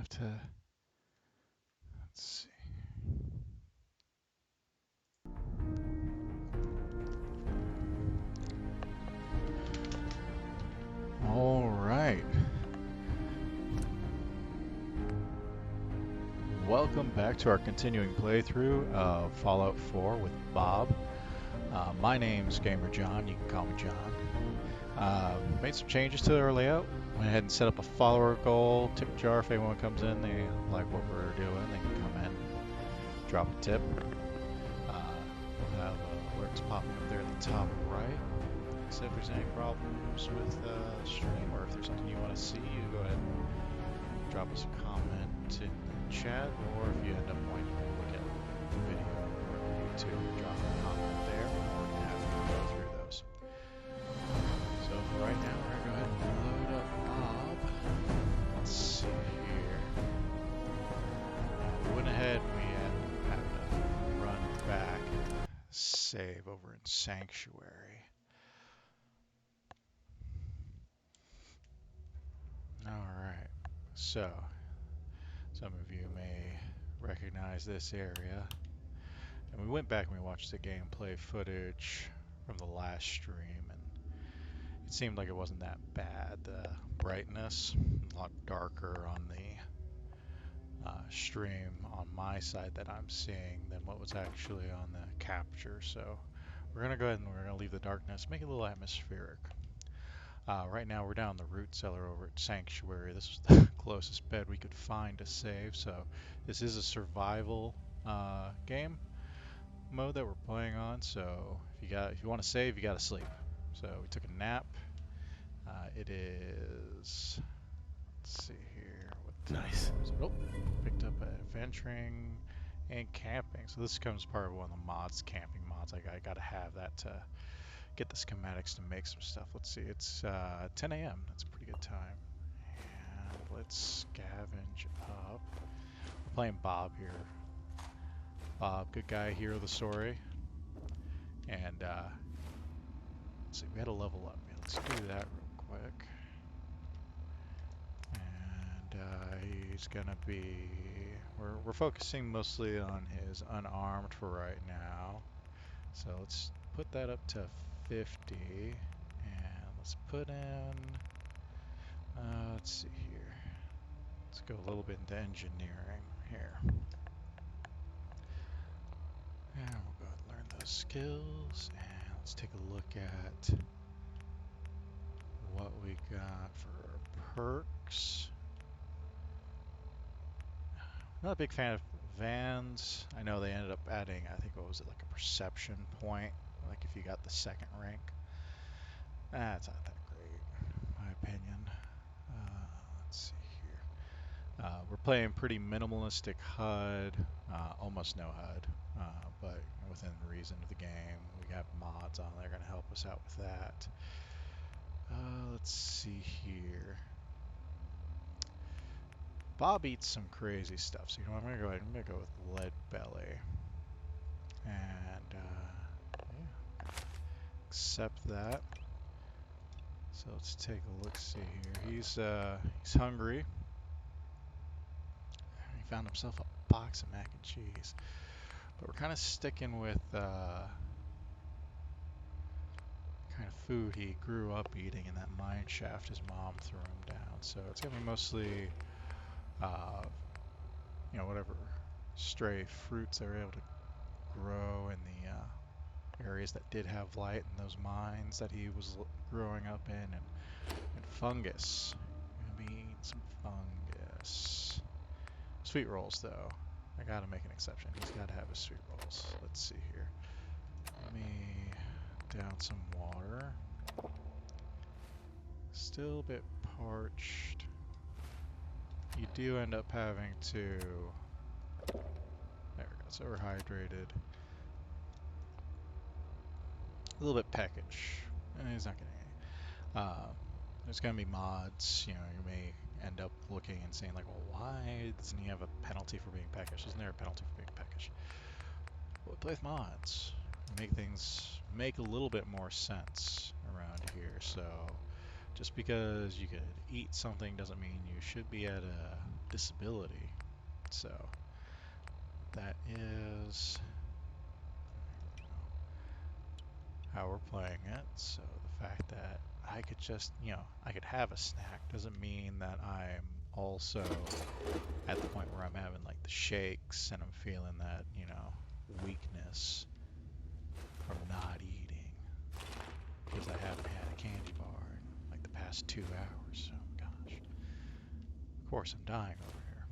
have to. Let's see. All right. Welcome back to our continuing playthrough of Fallout 4 with Bob. My name's Gamer John. You can call me John. Made some changes to our layout. Went ahead and set up a follower goal, tip jar. If anyone comes in, they like what we're doing, they can come in, drop a tip. We'll have alerts popping up there at the top right. So if there's any problems with the stream or if there's something you want to see, you go ahead and drop us a comment in the chat, or if you end up wanting to look at the video or YouTube, drop a comment there. We're going to have to go through those. So for right now, we're going to go ahead and load up Bob. Let's see here. We went ahead and we had to run back and save over in Sanctuary. Alright, so some of you may recognize this area. And we went back and we watched the gameplay footage from the last stream, and it seemed like it wasn't that bad. The brightness, a lot darker on the stream on my side that I'm seeing than what was actually on the capture. So we're going to go ahead and we're going to leave the darkness, make it a little atmospheric. Right now we're down in the root cellar over at Sanctuary. This was the closest bed we could find to save. So this is a survival game mode that we're playing on. So if you want to save, you got to sleep. So we took a nap. It is, let's see here. Nice. Oh, picked up adventuring and camping. So this comes part of one of the mods, camping mods. I got to have that to get the schematics to make some stuff. Let's see, it's 10 a.m. That's a pretty good time. And let's scavenge up. We're playing Bob here. Bob, good guy, hero of the story. And let's see, we had to level up. Yeah, let's do that real quick. And he's gonna be. We're focusing mostly on his unarmed for right now. So let's put that up to 50. And let's put in. Let's see here. Let's go a little bit into engineering here. And we'll go and learn those skills. And let's take a look at what we got for perks. Not a big fan of vans. I know they ended up adding, I think, what was it, like a perception point? Like if you got the second rank. That's not that great, in my opinion. Let's see here. We're playing pretty minimalistic HUD, almost no HUD, but within reason of the game. We have mods on there going to help us out with that. Let's see here. Bob eats some crazy stuff, so you know what, I'm gonna go ahead. I'm gonna go with lead belly, and yeah, accept that. So let's take a look. See here. He's hungry. He found himself a box of mac and cheese, but we're kind of sticking with kind of food he grew up eating in that mine shaft his mom threw him down. So it's gonna be mostly, whatever stray fruits they're able to grow in the areas that did have light in those mines that he was growing up in, and fungus. I'm gonna be eating some fungus. Sweet rolls, though. I gotta make an exception. He's gotta have his sweet rolls. Let's see here. Let me down some water. Still a bit parched. You do end up having to. There we go. It's overhydrated. A little bit peckish. He's not getting any. There's going to be mods. You may end up looking and saying like, well, why doesn't he have a penalty for being peckish? Isn't there a penalty for being peckish? Well, we play with mods. Make things make a little bit more sense around here. So just because you could eat something doesn't mean you should be at a disability. So that is how we're playing it. So the fact that I could just, I could have a snack doesn't mean that I'm also at the point where I'm having like the shakes and I'm feeling that, weakness from not eating because I haven't had a candy bar in like the past 2 hours. Oh gosh. Of course I'm dying over here.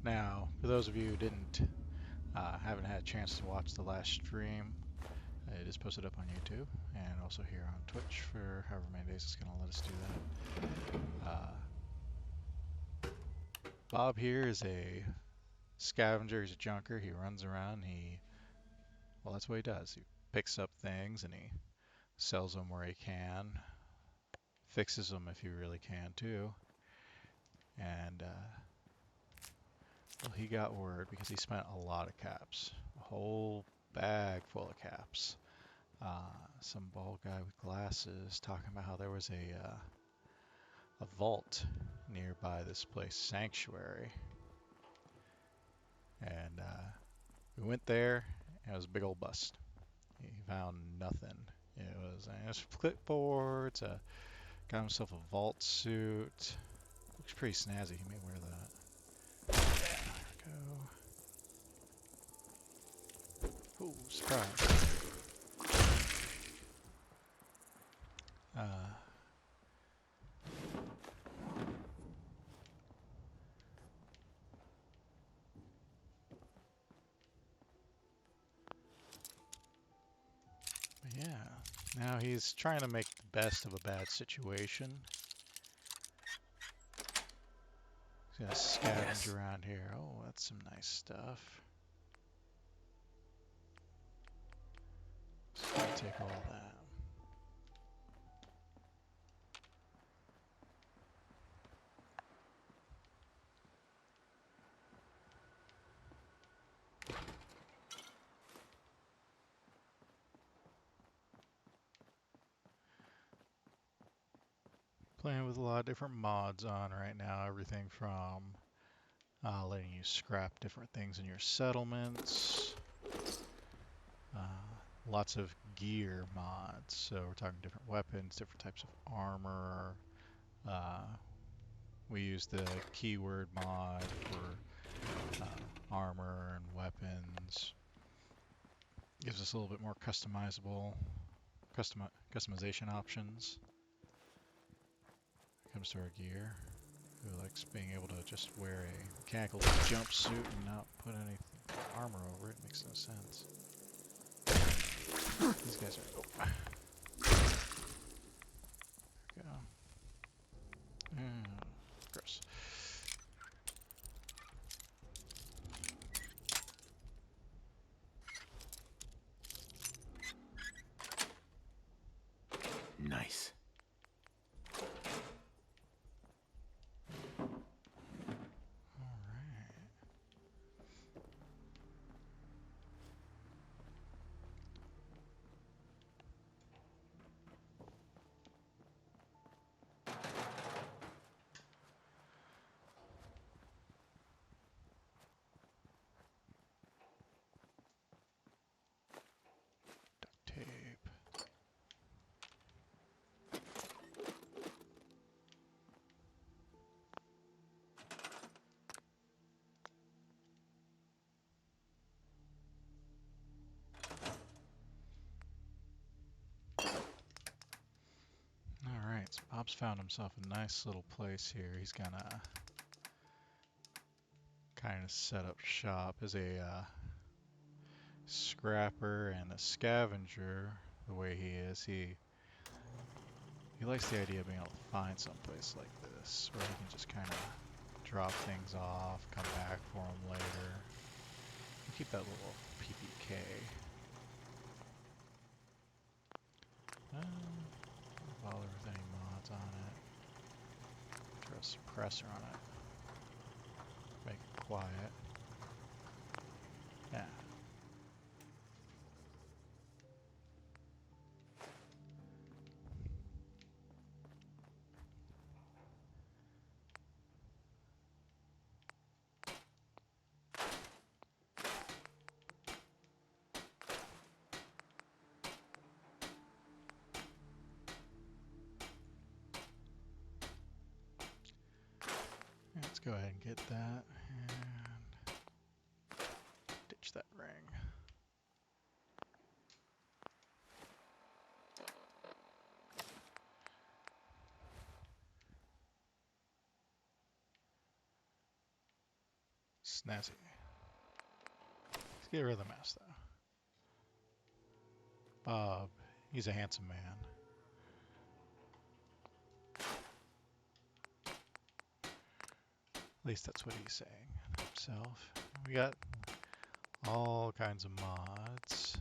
Now, for those of you who haven't had a chance to watch the last stream, it is posted up on YouTube and also here on Twitch for however many days it's going to let us do that. Bob here is a scavenger. He's a junker. He runs around. Well, that's what he does. He picks up things and he sells them where he can, fixes them if he really can too. And well, he got word because he spent a lot of caps, a whole bag full of caps. Some bald guy with glasses talking about how there was a vault nearby this place, Sanctuary. And we went there, and it was a big old bust. He found nothing. It was clipboards, got himself a vault suit. Looks pretty snazzy. He may wear that. There we go. Ooh, surprise. Yeah. Now he's trying to make the best of a bad situation. He's gonna scavenge around here. Oh, that's some nice stuff. So I'll take all that. Playing with a lot of different mods on right now. Everything from letting you scrap different things in your settlements. Lots of gear mods. So we're talking different weapons, different types of armor. We use the keyword mod for armor and weapons. Gives us a little bit more customization options. When it comes to our gear. Who likes being able to just wear a mechanical jumpsuit and not put any armor over it? Makes no sense. These guys are... Oh. There we go. Gross. Nice. Tape. Alright, so Bob's found himself a nice little place here. He's gonna kind of set up shop as a scrapper and a scavenger. The way he is, he likes the idea of being able to find someplace like this where he can just kind of drop things off, come back for them later. We'll keep that little PPK. Don't bother with any mods on it. Throw a suppressor on it. Make it quiet. Yeah. go ahead and get that and ditch that ring. Snazzy. Let's get rid of the mask though. Bob, he's a handsome man. At least that's what he's saying himself. We got all kinds of mods.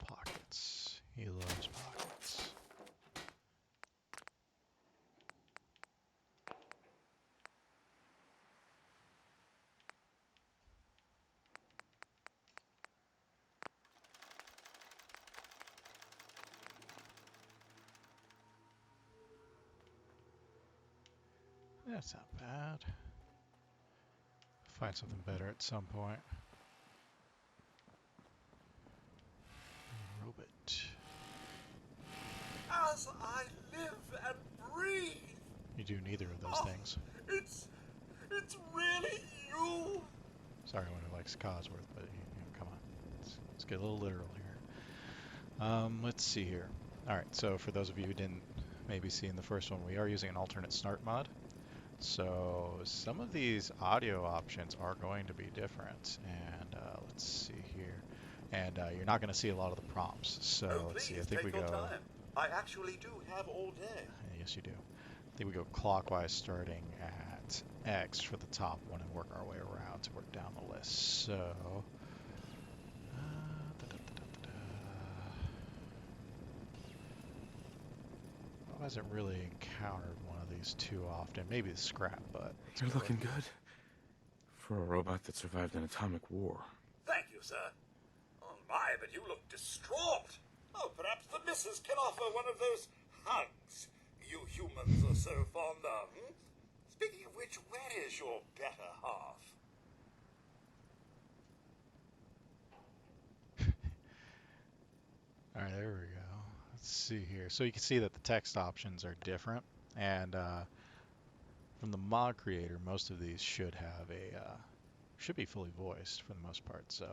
Pockets. He loves pockets. That's not bad. Find something better at some point. Robot. As I live and breathe. You do neither of those things. It's really you. Sorry, one who likes Codsworth, but come on. Let's get a little literal here. Let's see here. Alright, so for those of you who didn't maybe see in the first one, we are using an alternate snart mod. So some of these audio options are going to be different. And let's see here. And you're not going to see a lot of the prompts. So let's see, I think we go... Time. I actually do have all day. Yes, you do. I think we go clockwise starting at X for the top one and work our way around to work down the list. So... I hasn't really encountered one of these too often. Maybe the scrap, but... You're looking good. For a robot that survived an atomic war. Thank you, sir. Oh my, but you look distraught. Oh, perhaps the missus can offer one of those hugs you humans are so fond of. Hmm? Speaking of which, where is your better half? Alright, there we go. Let's see here. So you can see that the text options are different. And from the mod creator, most of these should have a... should be fully voiced for the most part, so...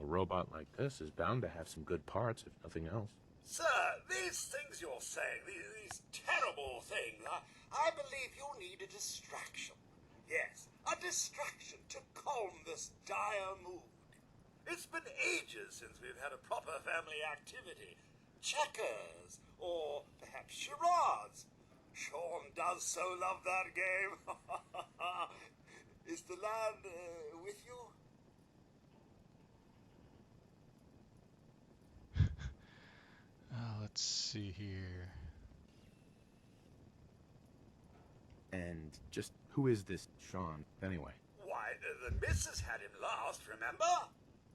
A robot like this is bound to have some good parts, if nothing else. Sir, these things you're saying, these terrible things, I believe you need a distraction. Yes, a distraction to calm this dire mood. It's been ages since we've had a proper family activity. Checkers, or perhaps charades. Sean does so love that game. Is the lad with you? Let's see here. And just who is this Sean, anyway? Why, the missus had him last, remember?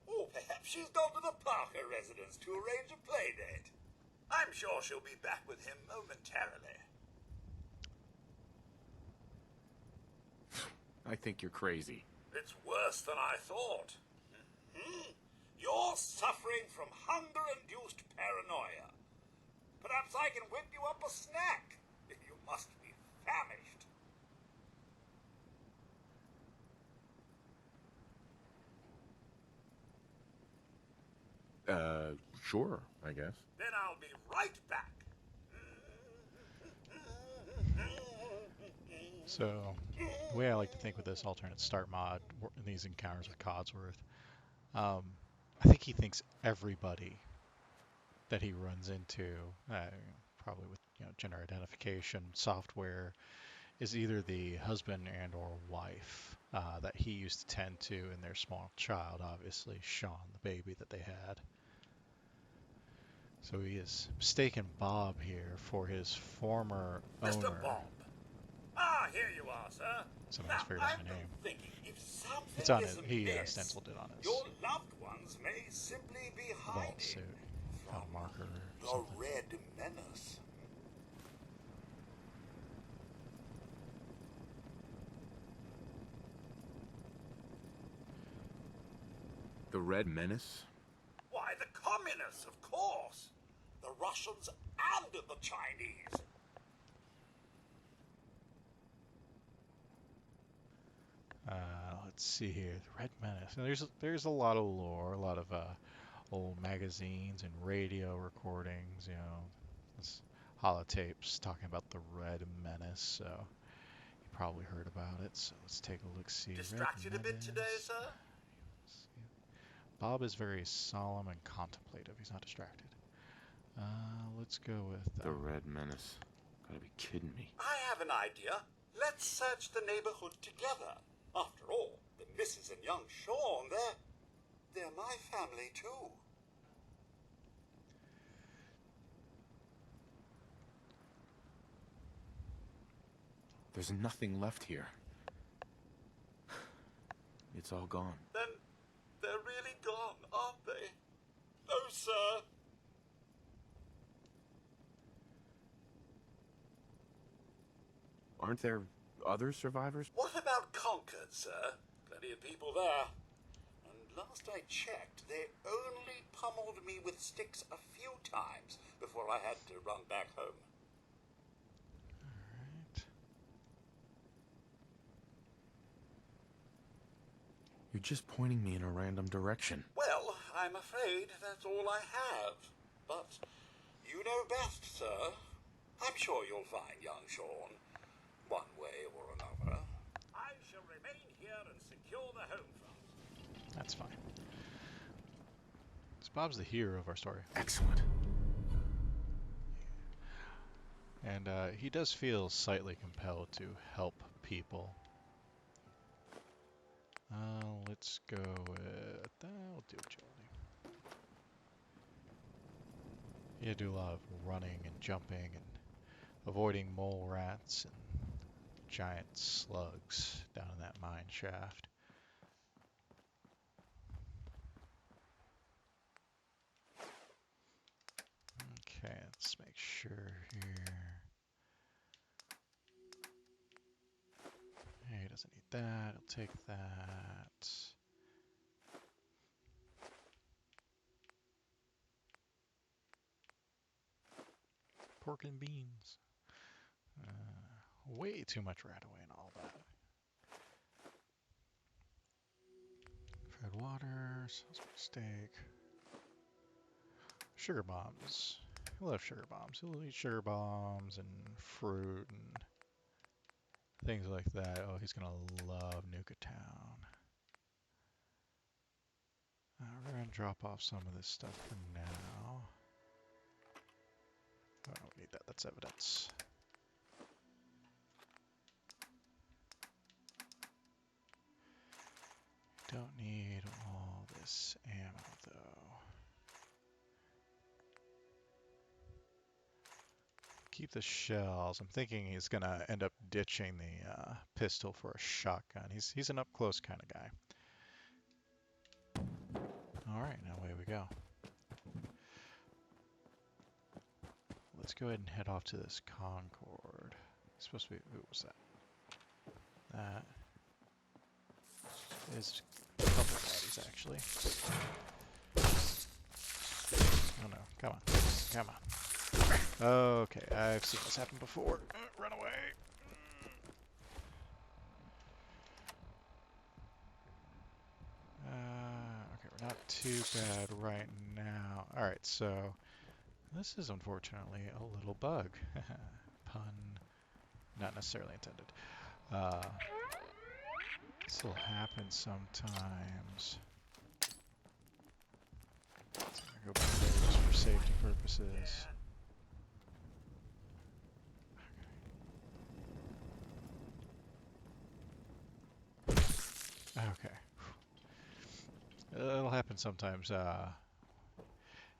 Or perhaps she's gone to the Parker residence to arrange a play date. I'm sure she'll be back with him momentarily. I think you're crazy. It's worse than I thought. Mm-hmm. You're suffering from hunger-induced paranoia. Perhaps I can whip you up a snack. You must be famished. Sure, I guess. Then I'll be right back. So, the way I like to think with this alternate start mod, in these encounters with Codsworth, I think he thinks everybody that he runs into, probably with gender identification software, is either the husband and or wife that he used to tend to in their small child, obviously Sean, the baby that they had. So he is mistaken Bob here for his former owner. Mr. Bob. Ah, here you are, sir. Somebody's figured out my name. Thinking if something It's on it. isn't He this, stenciled it on his your loved ones may simply be vault hiding suit. from A marker or the something. Red Menace. The Red Menace? Why, the communists, of course. the Russians and the Chinese. Let's see here, the Red Menace. And there's a lot of lore, a lot of old magazines and radio recordings, you know, this holotapes talking about the Red Menace. So you probably heard about it. So let's take a look. See, Distracted a bit today, sir? Bob is very solemn and contemplative. He's not distracted. Let's go with The Red Menace. Gotta be kidding me. I have an idea. Let's search the neighborhood together. After all, the Mrs. and young Sean, they're my family too. There's nothing left here. It's all gone. Then they're really gone, aren't they? No, sir. Aren't there other survivors? What about Concord, sir? Plenty of people there. And last I checked, they only pummeled me with sticks a few times before I had to run back home. Alright. You're just pointing me in a random direction. Well, I'm afraid that's all I have. But you know best, sir. I'm sure you'll find young Sean, one way or another. I shall remain here and secure the home front. That's fine. So Bob's the hero of our story. Excellent. And he does feel slightly compelled to help people. Let's go with that. We'll do agility. You do a lot of running and jumping and avoiding mole rats and giant slugs down in that mine shaft. Okay, let's make sure here. He doesn't need that. He'll take that. Pork and beans. Way too much Radaway and all that. Fred Waters, steak. Sugar bombs. He loves sugar bombs. He'll eat sugar bombs and fruit and things like that. Oh, he's gonna love Nuka Town. We're gonna drop off some of this stuff for now. Oh, I don't need that. That's evidence. Don't need all this ammo, though. Keep the shells. I'm thinking he's gonna end up ditching the pistol for a shotgun. He's an up-close kind of guy. All right, now away we go. Let's go ahead and head off to this Concord. It's supposed to be. What was that? That is a couple bodies, actually. Oh no! Come on! Come on! Okay, I've seen this happen before. Run away! Okay, we're not too bad right now. Alright, so this is unfortunately a little bug. Pun not necessarily intended. This will happen sometimes. So I'm gonna go back there just for safety purposes. Okay. It'll happen sometimes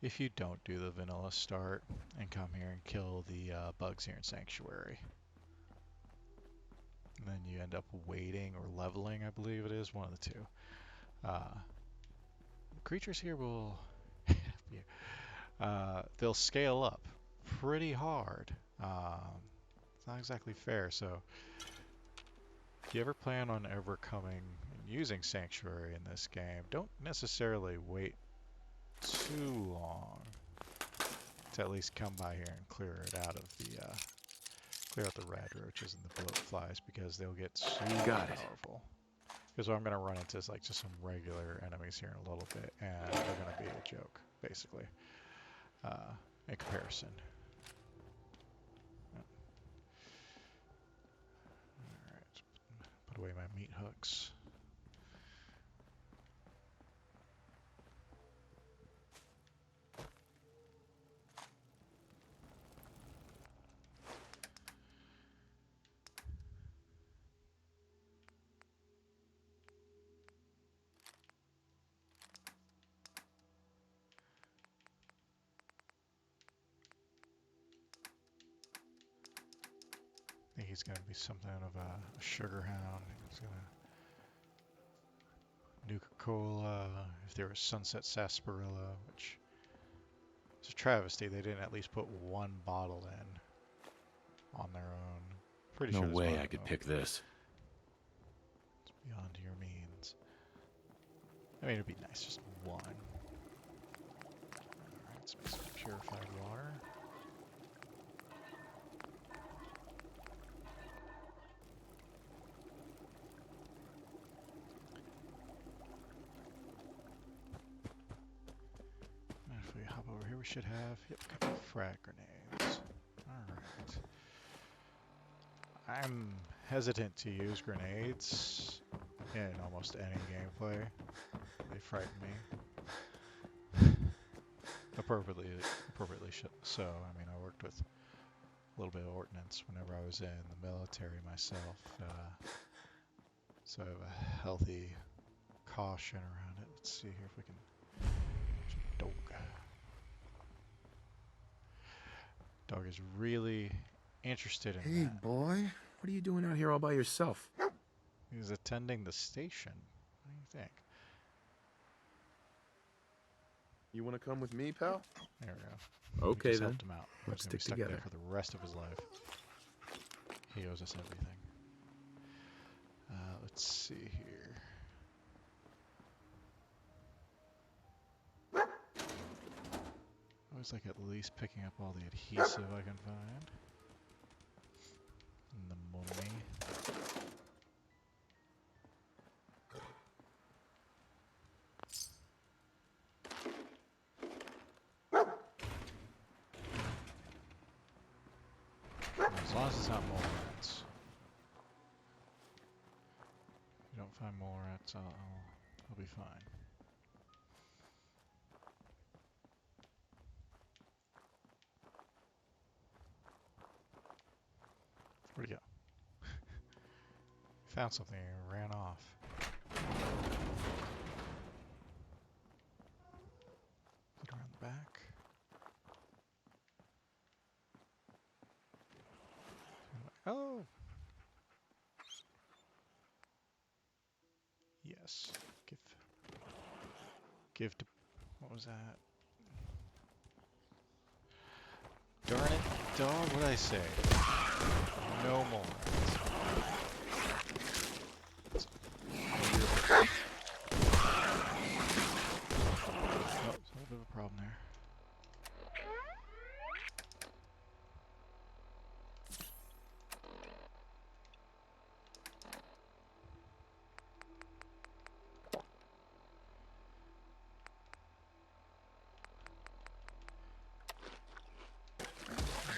if you don't do the vanilla start and come here and kill the bugs here in Sanctuary. And then you end up waiting or leveling, I believe it is, one of the two. Creatures here will they'll scale up pretty hard. It's not exactly fair, so if you ever plan on ever coming and using Sanctuary in this game, don't necessarily wait too long to at least come by here and clear it out of the clear out the rad roaches and the bloat flies because they'll get super Got it. powerful. Because what I'm gonna run into is like just some regular enemies here in a little bit, and they're gonna be a joke, basically, in comparison. All right, put away my meat hooks. I think he's gonna be something of a sugar hound. He's gonna Nuka-Cola. If there was Sunset Sarsaparilla, which is a travesty, they didn't at least put one bottle in on their own. Pretty No sure there's way one I of could them. pick this. It's beyond your means. I mean, it'd be nice, just one. Alright, let's make some purified water. And if we hop over here, we should have, yep, a couple of frag grenades. Alright. I'm hesitant to use grenades in almost any gameplay. They frighten me. Appropriately so. I mean, I worked with a little bit of ordnance whenever I was in the military myself, so I have a healthy caution around it. Let's see here if we can. Dog. Dog is really interested in Hey, that. boy. What are you doing out here all by yourself? He's attending the station. What do you think? You want to come with me, pal? There we go. Okay, We just then. helped him out. Let's He's gonna be stick stuck together. there for the rest of his life. He owes us everything. Let's see here. I always like at least picking up all the adhesive I can find. And the mummy. As long as it's not mole rats. If you don't find mole rats, I'll be fine. Where'd he go? Found something and ran off. Look around the back. Oh! Yes. Give to... What was that? Darn it, dog, what did I say? No more. Oh, there's a little bit of a problem there.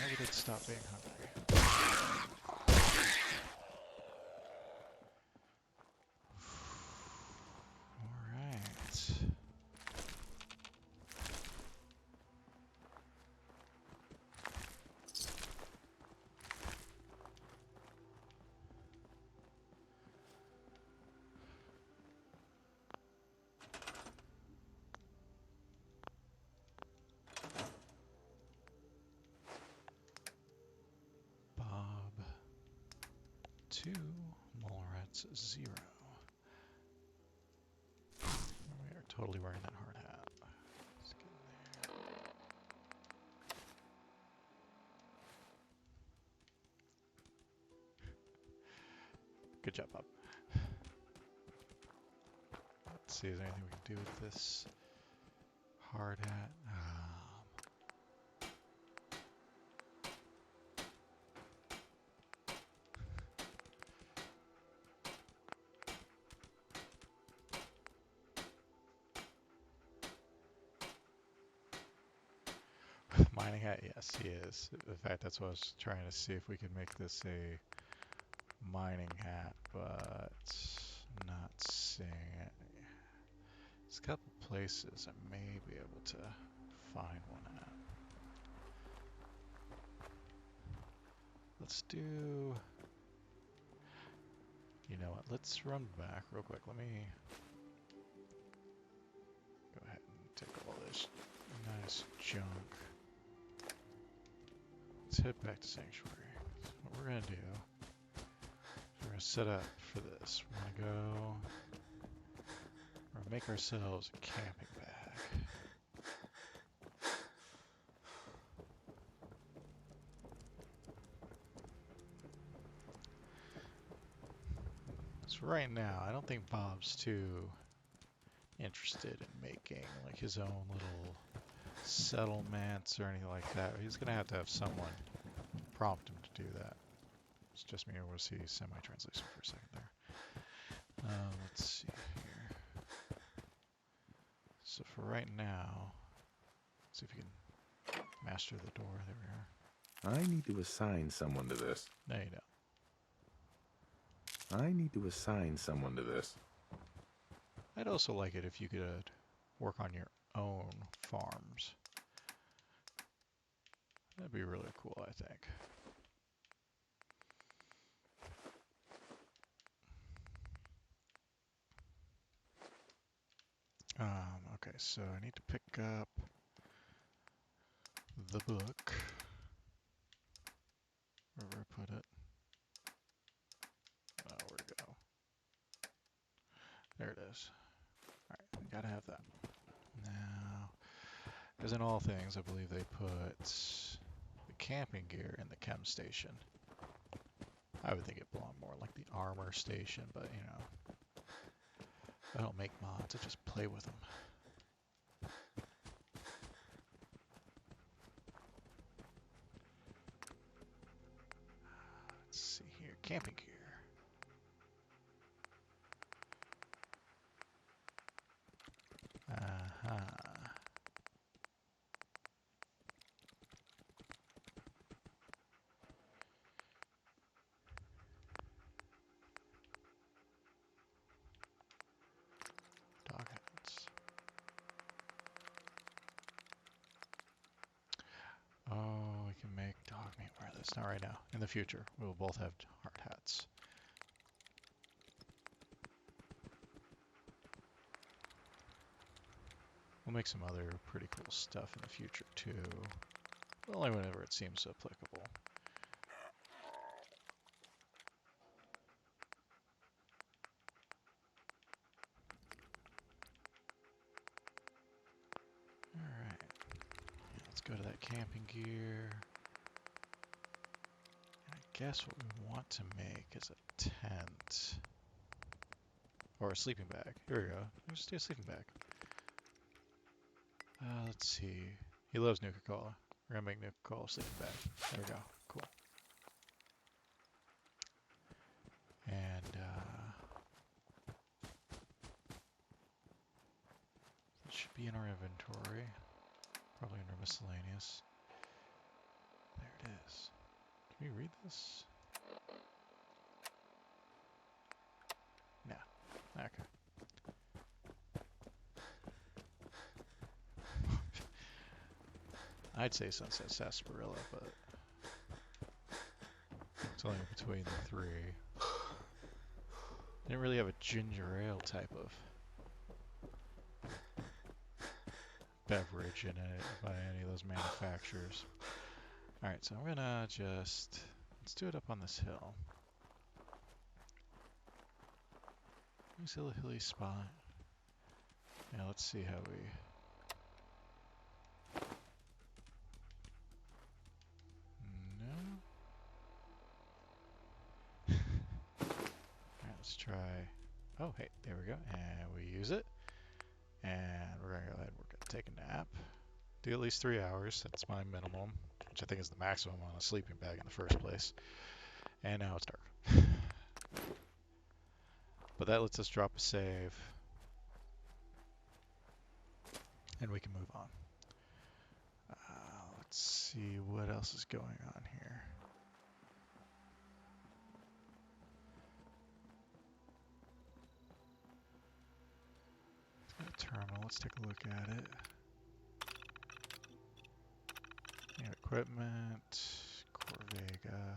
Maybe they'd stop being hungry. Alright. Bob 2, mole rats 0. We are totally wearing that hard hat. Let's get in there. Good job, Bob. Let's see, is there anything we can do with this hard hat? Mining hat, yes, he is. In fact, that's what I was trying to see if we could make this a mining hat, but not seeing it. There's a couple places I may be able to find one at. Let's do... You know what? Let's run back real quick. Let me go ahead and take all this nice junk. Let's head back to Sanctuary. So what we're going to do is we're going to set up for this. We're going to go... We're going to make ourselves a camping bag. So right now, I don't think Bob's too interested in making like his own little settlements or anything like that. He's gonna have to have someone prompt him to do that. It's just me. We'll see semi-translation for a second there. Let's see here. So for right now, see if we can master the door. There we are. I need to assign someone to this. No, you don't. I need to assign someone to this. I'd also like it if you could work on your own farms. That'd be really cool, I think. Okay, so I need to pick up the book. Wherever I put it. Oh, where'd it go? There it is. Alright, gotta have that. Now, as in all things, I believe they put the camping gear in the chem station. I would think it belonged more like the armor station, but you know, I don't make mods, I just play with them. Let's see here, camping gear. Dog hats. Oh, we can make dog meat wear this. Not right now. In the future, we will both have hard hats. We'll make some other pretty cool stuff in the future too. Only whenever it seems applicable. Alright. Yeah, let's go to that camping gear. And I guess what we want to make is a tent. Or a sleeping bag. Here we go. Let's do a sleeping bag. Let's see. He loves Nuka-Cola. We're gonna make Nuka-Cola sleeping bag. There we go. Cool. And it should be in our inventory. Probably under miscellaneous. There it is. Can we read this? No. Okay. I'd say Sunset Sarsaparilla, but it's only between the three. Didn't really have a ginger ale type of beverage in it by any of those manufacturers. Alright, so I'm gonna just, let's do it up on this hill. Nice little hilly spot. Now let's see how we... Alright, let's try... Oh, hey, there we go. And we use it. And we're going to go ahead and we're going to take a nap. Do at least 3 hours. That's my minimum, which I think is the maximum on a sleeping bag in the first place. And now it's dark. But that lets us drop a save. And we can move on. Let's else is going on here. It's got a terminal. Let's take a look at it. New equipment, Corvega.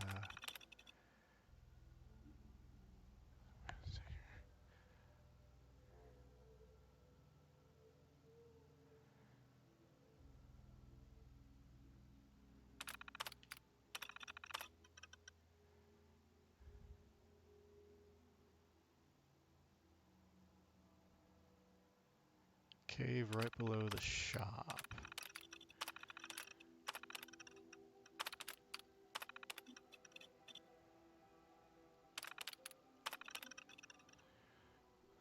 Cave right below the shop.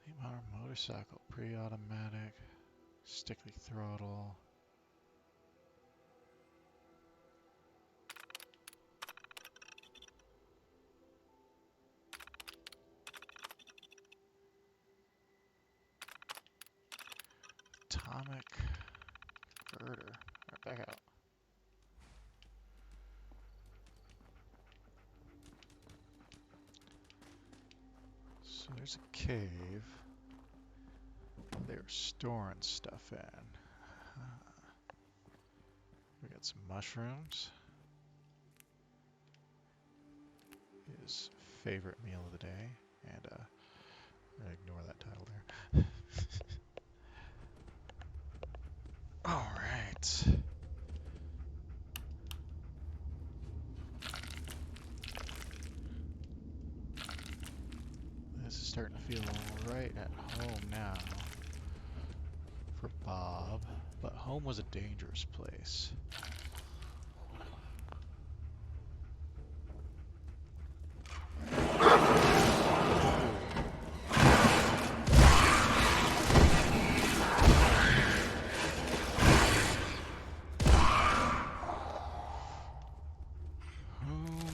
Late modern motorcycle, pre-automatic, stickly throttle. Atomic converter. Alright, back out. So there's a cave. They were storing stuff in. We got some mushrooms. His favorite meal of the day. And I'm gonna ignore that title there. Alright. This is starting to feel right at home now for Bob, but home was a dangerous place.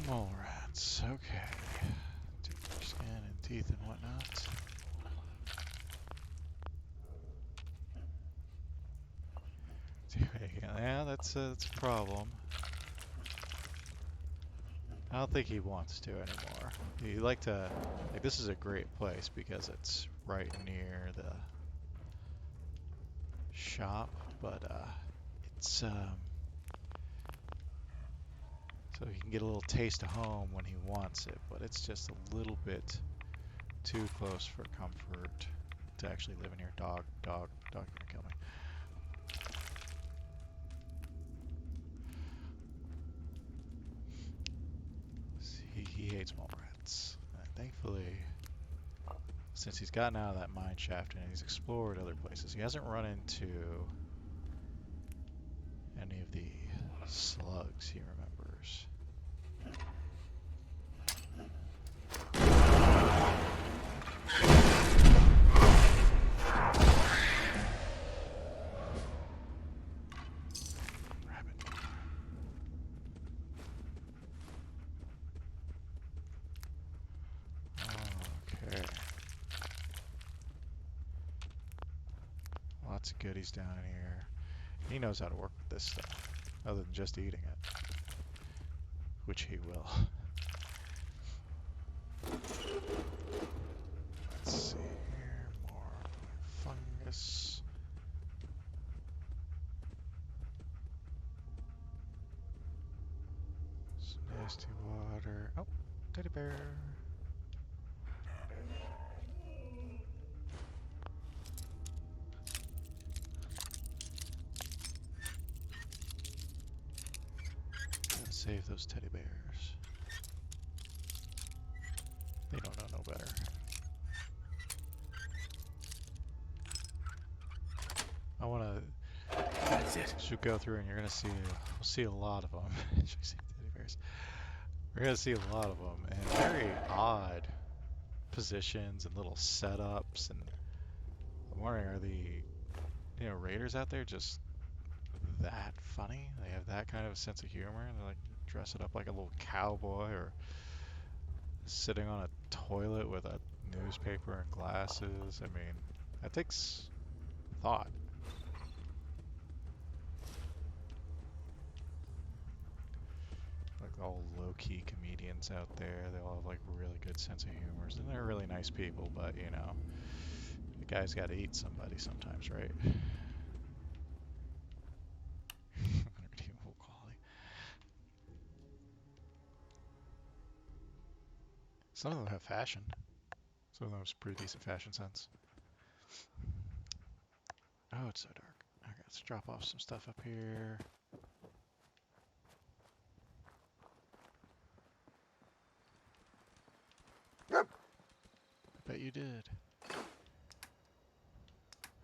Mole rats, okay. Tooth, skin, and teeth and whatnot. Yeah, that's a problem. I don't think he wants to anymore. He'd like to, like, this is a great place because it's right near the shop, but it's so he can get a little taste of home when he wants it, but it's just a little bit too close for comfort to actually live in here. Dog, you're gonna kill me. He hates mole rats. Thankfully, since he's gotten out of that mine shaft and he's explored other places, he hasn't run into any of the slugs he remembers. Lots of goodies down here. He knows how to work with this stuff, other than just eating it, which he will. Let's see here, more fungus. Some nasty water. Oh, teddy bear. Save those teddy bears. They don't know no better. I want to. That's it. Should go through, and you're gonna see. We'll see a lot of them. Teddy bears. We're gonna see a lot of them, and very odd positions and little setups. And I'm wondering, are the raiders out there just that funny? They have that kind of sense of humor, and they like dress it up like a little cowboy, or sitting on a toilet with a newspaper and glasses. I mean, that takes thought. all low-key comedians out there. They all have like really good sense of humors, and they're really nice people. But you know, the guy's got to eat somebody sometimes, right? Redeemable quality. Some of them have fashion. Some of them have pretty decent fashion sense. Oh, it's so dark. Okay, let's drop off some stuff up here. I bet you did.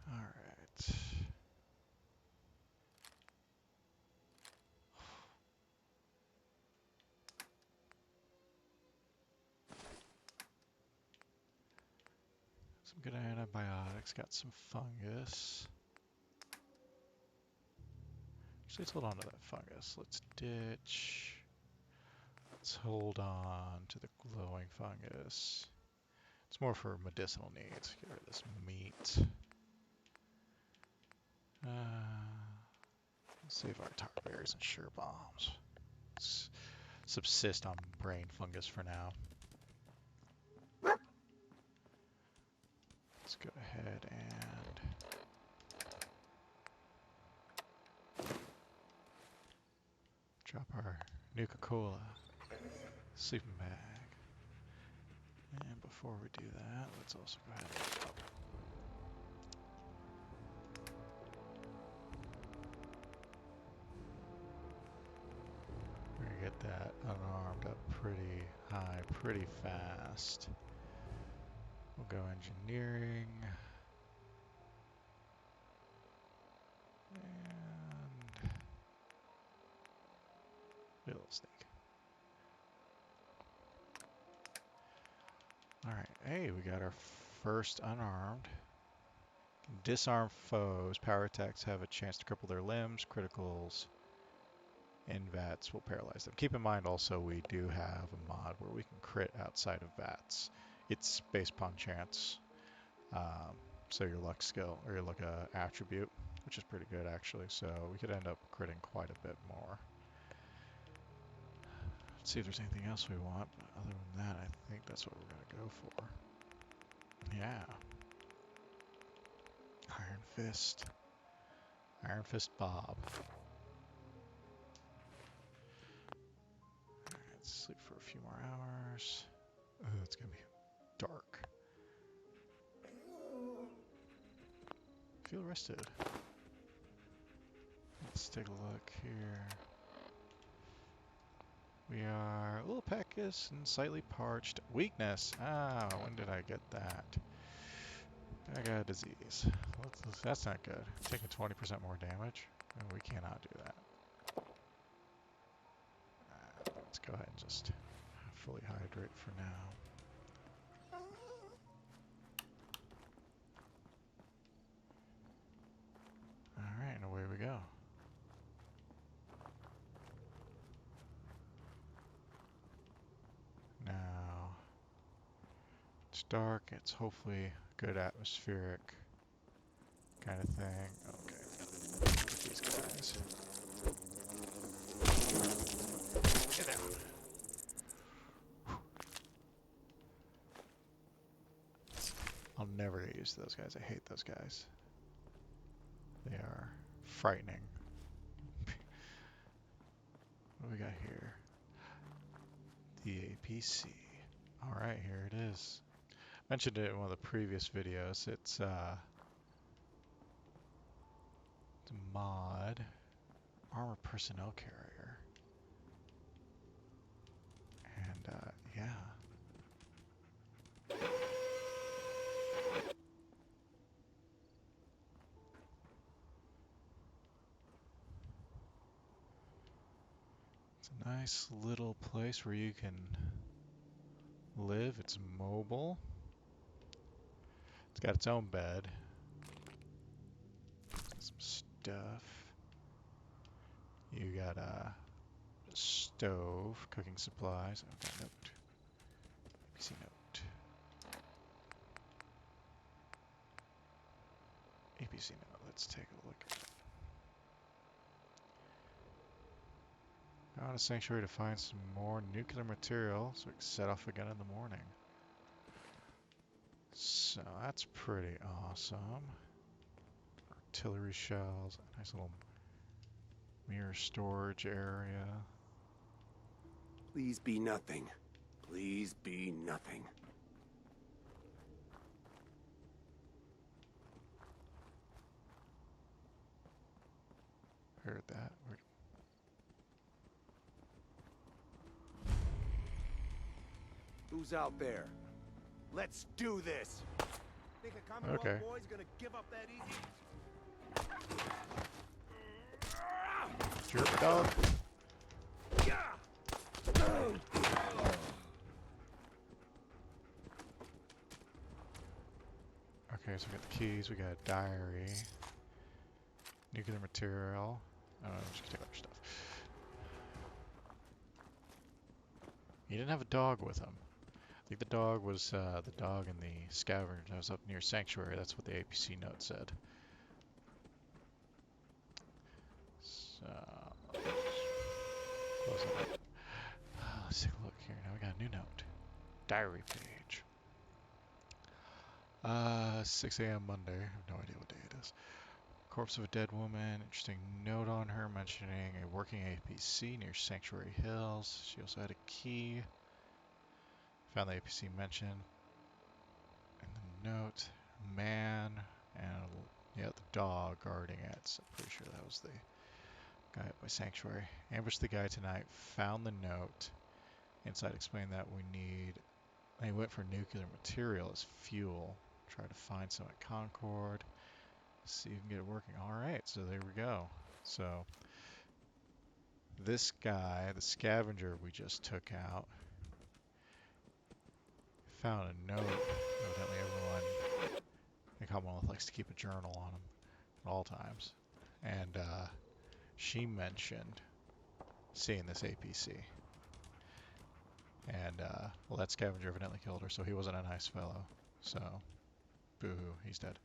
Alright. Some good antibiotics. Got some fungus. Actually, let's hold on to that fungus. Let's ditch. Let's hold on to the glowing fungus. It's more for medicinal needs. Get rid of this meat. Save our tar berries and sure bombs. Let's subsist on brain fungus for now. Let's go ahead and drop our Nuka-Cola sleeping bag. And before we do that, let's also go ahead and drop. We're gonna get that unarmed up pretty high, pretty fast. We'll go engineering. And little snake. Alright, hey, we got our first unarmed. Disarm foes. Power attacks have a chance to cripple their limbs. Criticals in VATS will paralyze them. Keep in mind also we do have a mod where we can crit outside of VATS. It's based upon chance. So your luck skill, or your luck attribute, which is pretty good actually. So we could end up critting quite a bit more. Let's see if there's anything else we want. But other than that, I think that's what we're going to go for. Yeah. Iron Fist. Iron Fist Bob. Alright, let's sleep for a few more hours. Oh, it's going to be dark. Feel rested. Let's take a look here. We are a little peckish and slightly parched. Weakness. Ah, when did I get that? I got a disease. That's not good. Taking 20% more damage. And we cannot do that. Let's go ahead and just fully hydrate for now. Alright, and away we go. Now, it's dark, it's hopefully good atmospheric kind of thing. Okay, get these guys. Get down. I'll never get used to those guys. I hate those guys. They are frightening. What do we got here? The APC. Alright, here it is. Mentioned it in one of the previous videos. It's the mod armor personnel carrier. And yeah. It's a nice little place where you can live. It's mobile. It's got its own bed. Some stuff. You got a stove, cooking supplies. Okay, note. APC note. APC note. Let's take a look at it. Found a sanctuary to find some more nuclear material so we can set off again in the morning. So that's pretty awesome. Artillery shells, nice little mirror storage area. Please be nothing. Please be nothing. Heard that. Who's out there? Let's do this. Think a Commonwealth Okay. boy's gonna give up that easy? Jerk dog. Okay, so we got the keys, we got a diary, nuclear material. I'm just gonna take other stuff. He didn't have a dog with him. I think the dog was the dog in the scavenger that was up near Sanctuary. That's what the APC note said. So, close that up. Let's take a look here. Now we got a new note. Diary page. 6 a.m. Monday. I have no idea what day it is. Corpse of a dead woman. Interesting note on her mentioning a working APC near Sanctuary Hills. She also had a key. Found the APC mention. And the note. Man. And yeah, the dog guarding it. So I'm pretty sure that was the guy at my Sanctuary. Ambushed the guy tonight. Found the note. Inside explained that we need. They went for nuclear material as fuel. Try to find some at Concord. See if we can get it working. Alright, so there we go. So, this guy, the scavenger we just took out, found a note. Evidently everyone in Commonwealth likes to keep a journal on him at all times. And she mentioned seeing this APC. And, well, that scavenger evidently killed her, so he wasn't a nice fellow. So, boo-hoo, he's dead.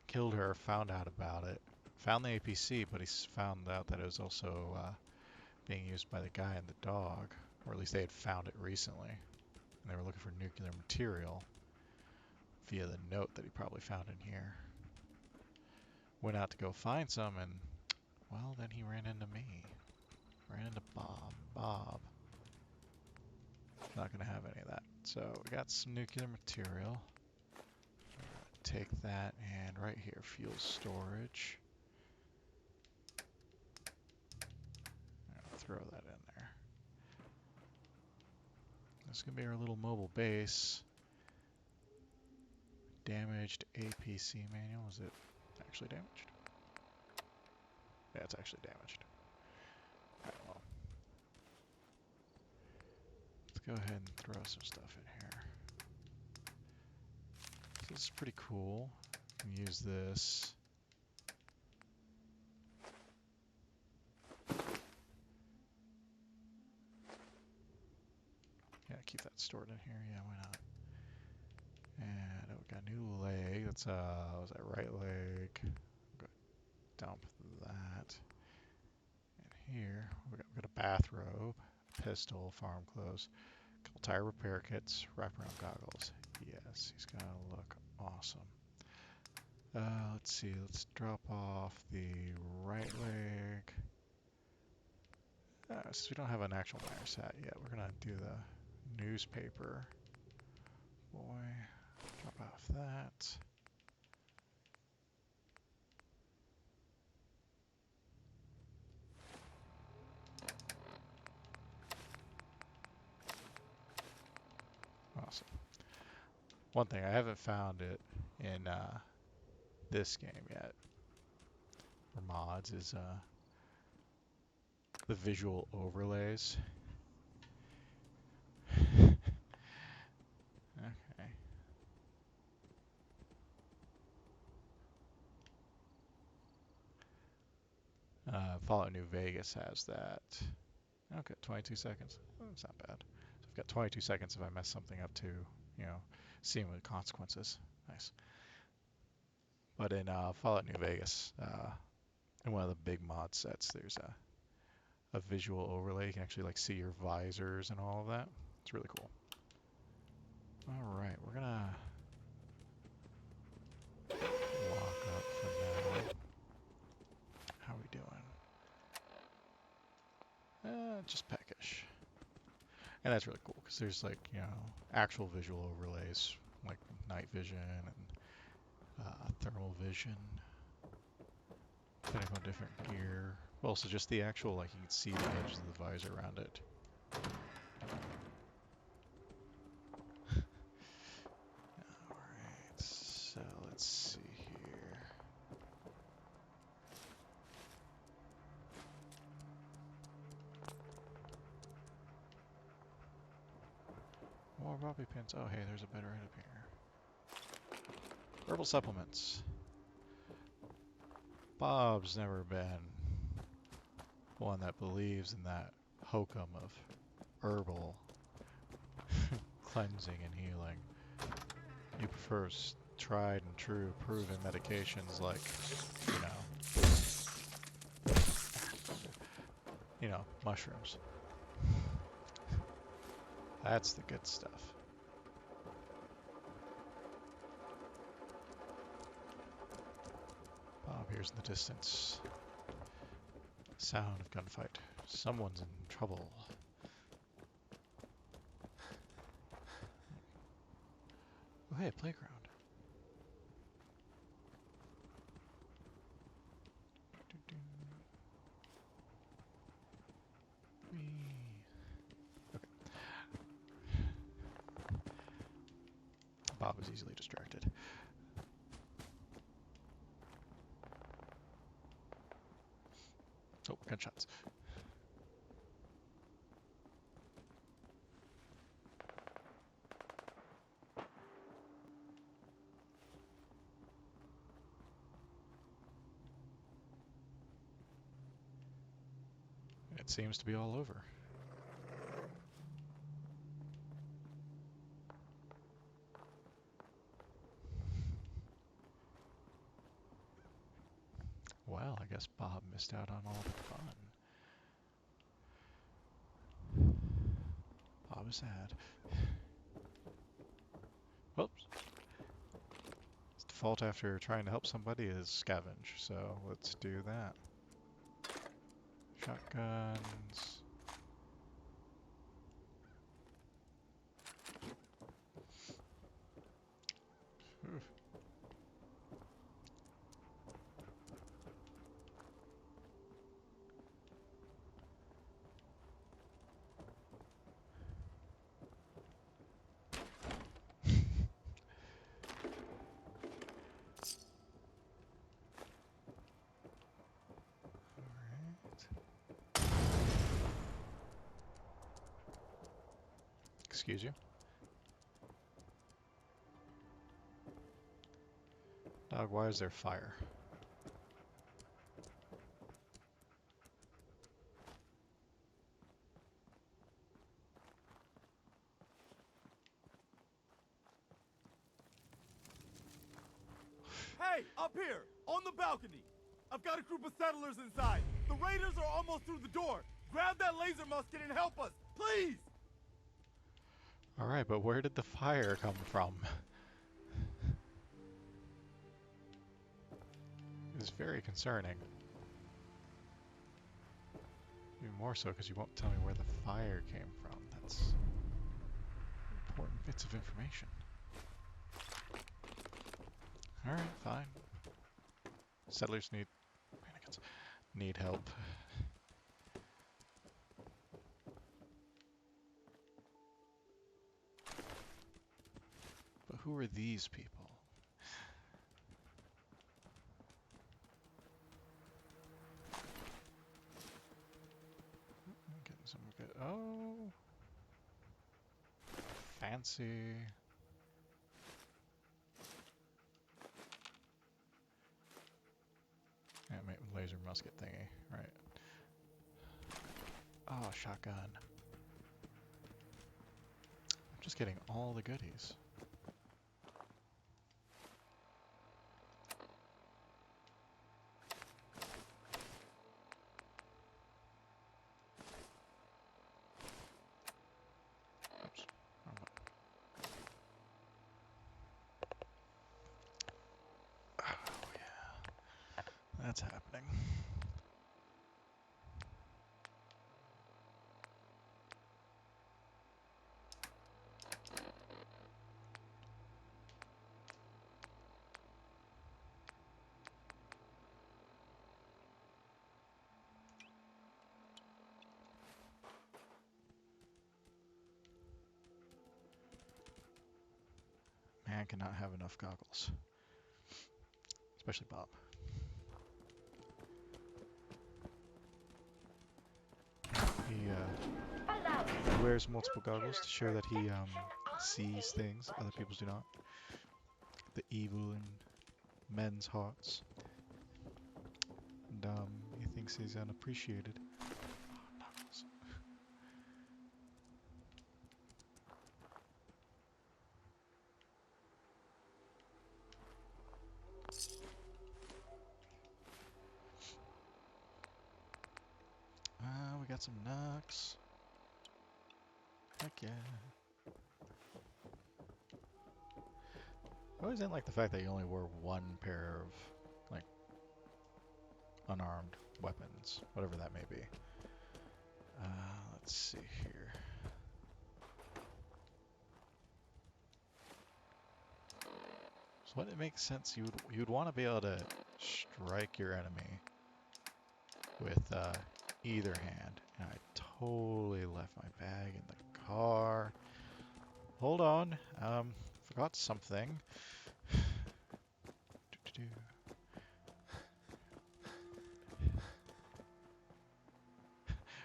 Killed her, found out about it, found the APC, but he found out that it was also being used by the guy and the dog, or at least they had found it recently, and they were looking for nuclear material via the note that he probably found in here. Went out to go find some, and, well, then he ran into me. Ran into Bob. Bob. Not going to have any of that. So, we got some nuclear material. Take that, and right here, fuel storage. I'll throw that in there. This is going to be our little mobile base. Damaged APC manual. Is it actually damaged? Yeah, it's actually damaged. Alright, well. Let's go ahead and throw some stuff in here. So this is pretty cool. You can use this. Yeah, keep that stored in here. Yeah, why not? And we got a new leg. That's was that right leg? Go dump that. And here we got a bathrobe, pistol, farm clothes, couple tire repair kits, wraparound goggles. Yes, he's gonna look awesome. Let's see. Let's drop off the right leg. Since we don't have an actual Myers hat yet, we're gonna do the newspaper. Boy, drop off that. Awesome. One thing, I haven't found it in this game yet, for mods, is the visual overlays. Okay. Fallout New Vegas has that. Okay, 22 seconds. Oh, that's not bad. So I've got 22 seconds if I mess something up to, seeing what the consequences. Nice. But in Fallout New Vegas, in one of the big mod sets, there's a visual overlay. You can actually like see your visors and all of that. It's really cool. All right, we're gonna lock up for now. How we doing? Just peckish. And that's really cool because there's like, you know, actual visual overlays like night vision and thermal vision, depending on different gear. Well, so just the actual, like, you can see the edges of the visor around it. Alright, so let's see here. More Bobby pins. Oh, hey, there's a better item here. Herbal supplements. Bob's never been one that believes in that hokum of herbal cleansing and healing. He prefers tried and true proven medications like, mushrooms. That's the good stuff. Bob hears in the distance. Sound of gunfight. Someone's in trouble. Oh, hey, playground. Okay. Bob is easily distracted. Oh, gunshots. It seems to be all over. Well, I guess Bob missed out on all the fun. Bob is sad. Whoops. His default after trying to help somebody is scavenge, so let's do that. Shotguns. Oof. Excuse you. Dog, why is there fire? Hey, up here, on the balcony. I've got a group of settlers inside. The raiders are almost through the door. Grab that laser musket and help us, please! Alright, but where did the fire come from? It's very concerning. Even more so because you won't tell me where the fire came from. That's important bits of information. Alright, fine. Settlers need help. But who are these people? Getting some good. Oh, fancy. Yeah, laser musket thingy, right? Oh, shotgun. I'm just getting all the goodies. happening. Man cannot have enough goggles. Especially Bob. He wears multiple goggles to show that he sees things other people do not. The evil in men's hearts. And he thinks he's unappreciated. Oh, Knuckles. We got some Knux. Heck yeah. I always didn't like the fact that you only wore one pair of, like, unarmed weapons, whatever that may be. Let's see here. So what it makes sense, you'd want to be able to strike your enemy with either hand. And I totally left my bag in the car. Hold on, forgot something.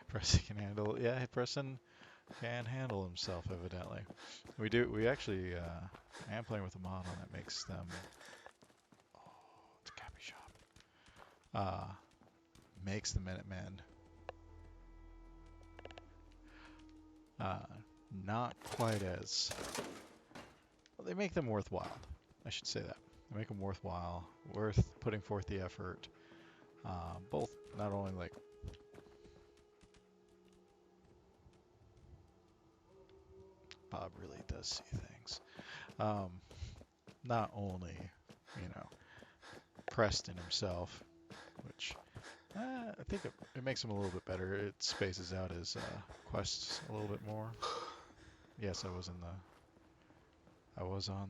Preston can handle, yeah, Preston can handle himself, evidently. We actually, I am playing with a model that makes them, oh, it's a Cappy shop. Makes the Minutemen, not quite as, well, they make them worthwhile. I should say that. They make them worthwhile, worth putting forth the effort. Both, not only like, Bob really does see things. Not only, you know, Preston himself, which I think it makes him a little bit better. It spaces out his quests a little bit more. Yes, I was on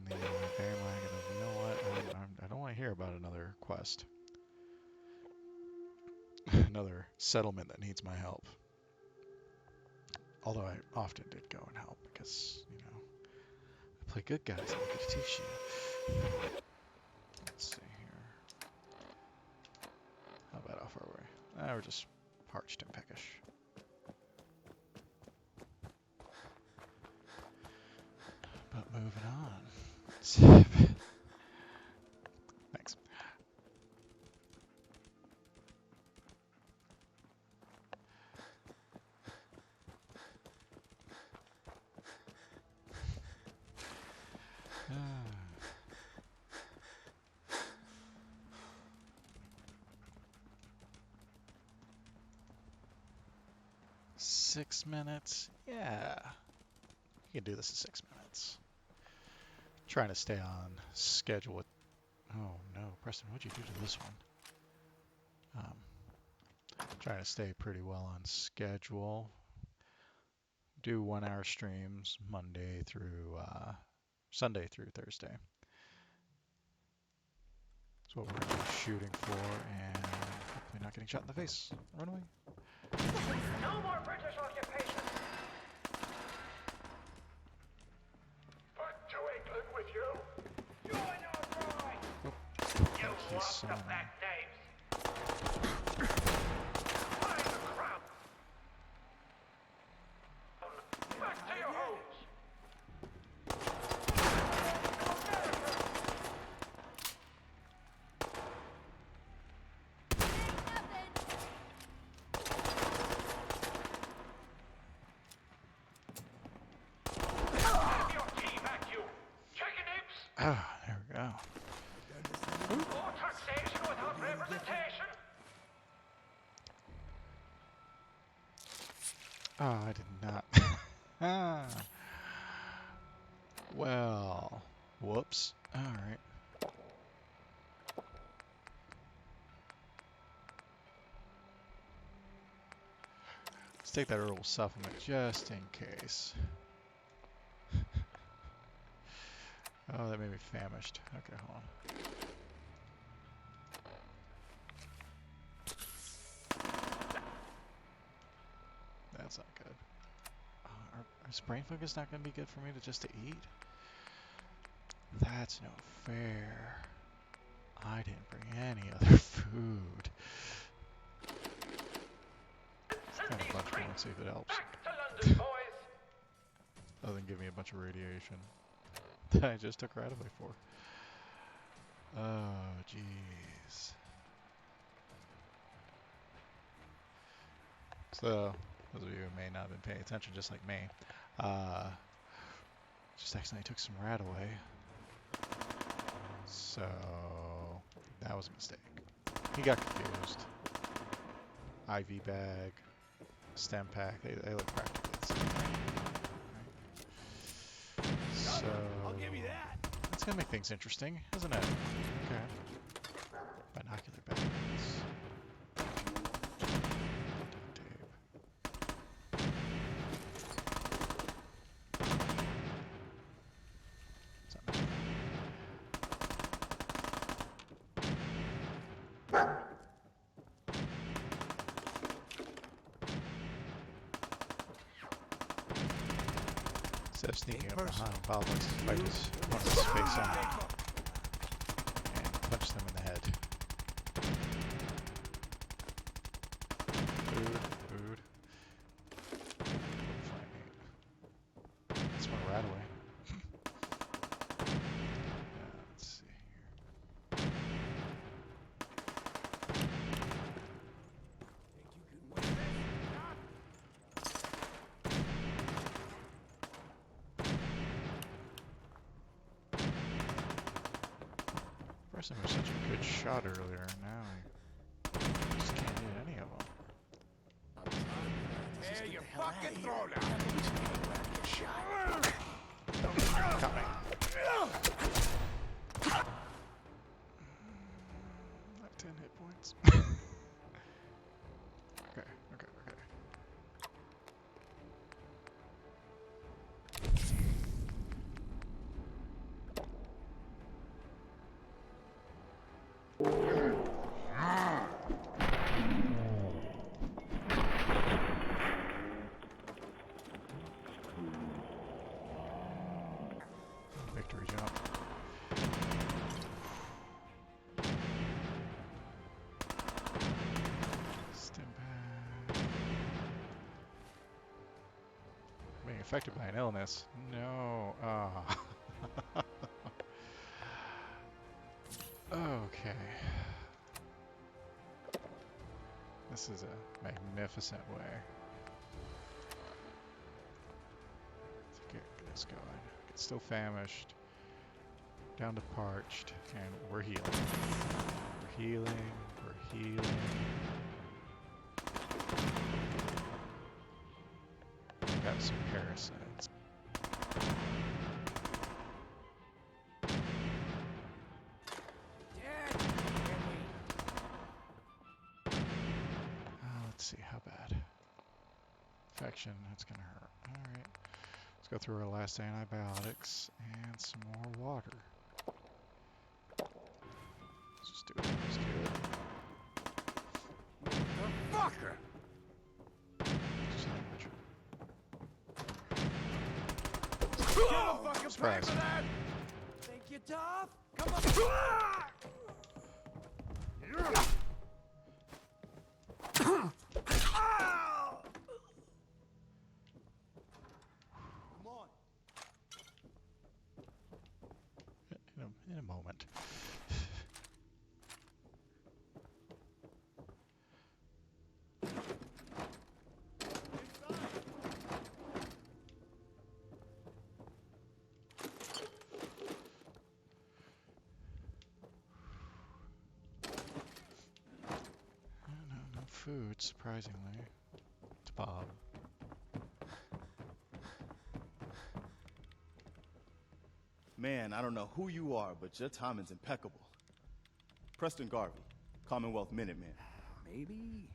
the bandwagon of, you know what, I don't want to hear about another quest. Another settlement that needs my help. Although I often did go and help because, you know, I play good guys and I get to teach you. Let's see here. How about off our way? We're just parched and peckish. But moving on. Thanks. Ah. 6 minutes? Yeah. You can do this in 6 minutes. Trying to stay on schedule with... Oh no, Preston, what'd you do to this one? Trying to stay pretty well on schedule. Do 1 hour streams Monday through Sunday through Thursday. That's what we're going to be shooting for, and hopefully not getting shot in the face. Run away. No more British occupation. Back to England with you. You and your bride. Oh, You lost the back names. Find the crowd. Back to your homes. Have your key back, you chicken imps. Ah, there we go. More taxation without representation. Oh, I did not. Ah. Well, whoops. All right. take that herbal supplement just in case. Oh, that made me famished. Okay, hold on. That's not good. Is brain fungus not going to be good for me to eat? That's no fair. I didn't bring any other food. Let's kind of bunch more and see if it helps. Back to London, boys! Other than give me a bunch of radiation that I just took right away for. Oh, jeez. So, those of you who may not have been paying attention, just like me, just accidentally took some rat away. So, that was a mistake. He got confused. IV bag, stem pack, they look practically the same. Right. So, I'll give you that. that's gonna make things interesting, isn't it? Okay. Binocular bags. Duct tape. Something. Instead of sneaking up behind Bob likes to fight his opponent's face on and punch them in the head. Food. Fine meat. Let's run right away. Let's see here. First, I was such a good shot earlier. Now I just can't hit any of them. Hey, you fucking throw down! Got me. Not 10 hit points. Okay. Victory jump. Stim pack. Being affected by an illness. No. Ah. Okay. This is a magnificent way to get this going. It's still famished, down to parched, and we're healing. We're healing. We've got some parasites. Let's see, how bad? Infection, that's gonna hurt. Alright. Let's go through our last antibiotics and some more water. Let's just do it. Fucker! Sandwich. Fucking Surprise. pay for that! Think you're tough? Come on! Come on. In a moment. No food, surprisingly. It's Bob. Man, I don't know who you are, but your timing's impeccable. Preston Garvey, Commonwealth Minuteman. Maybe?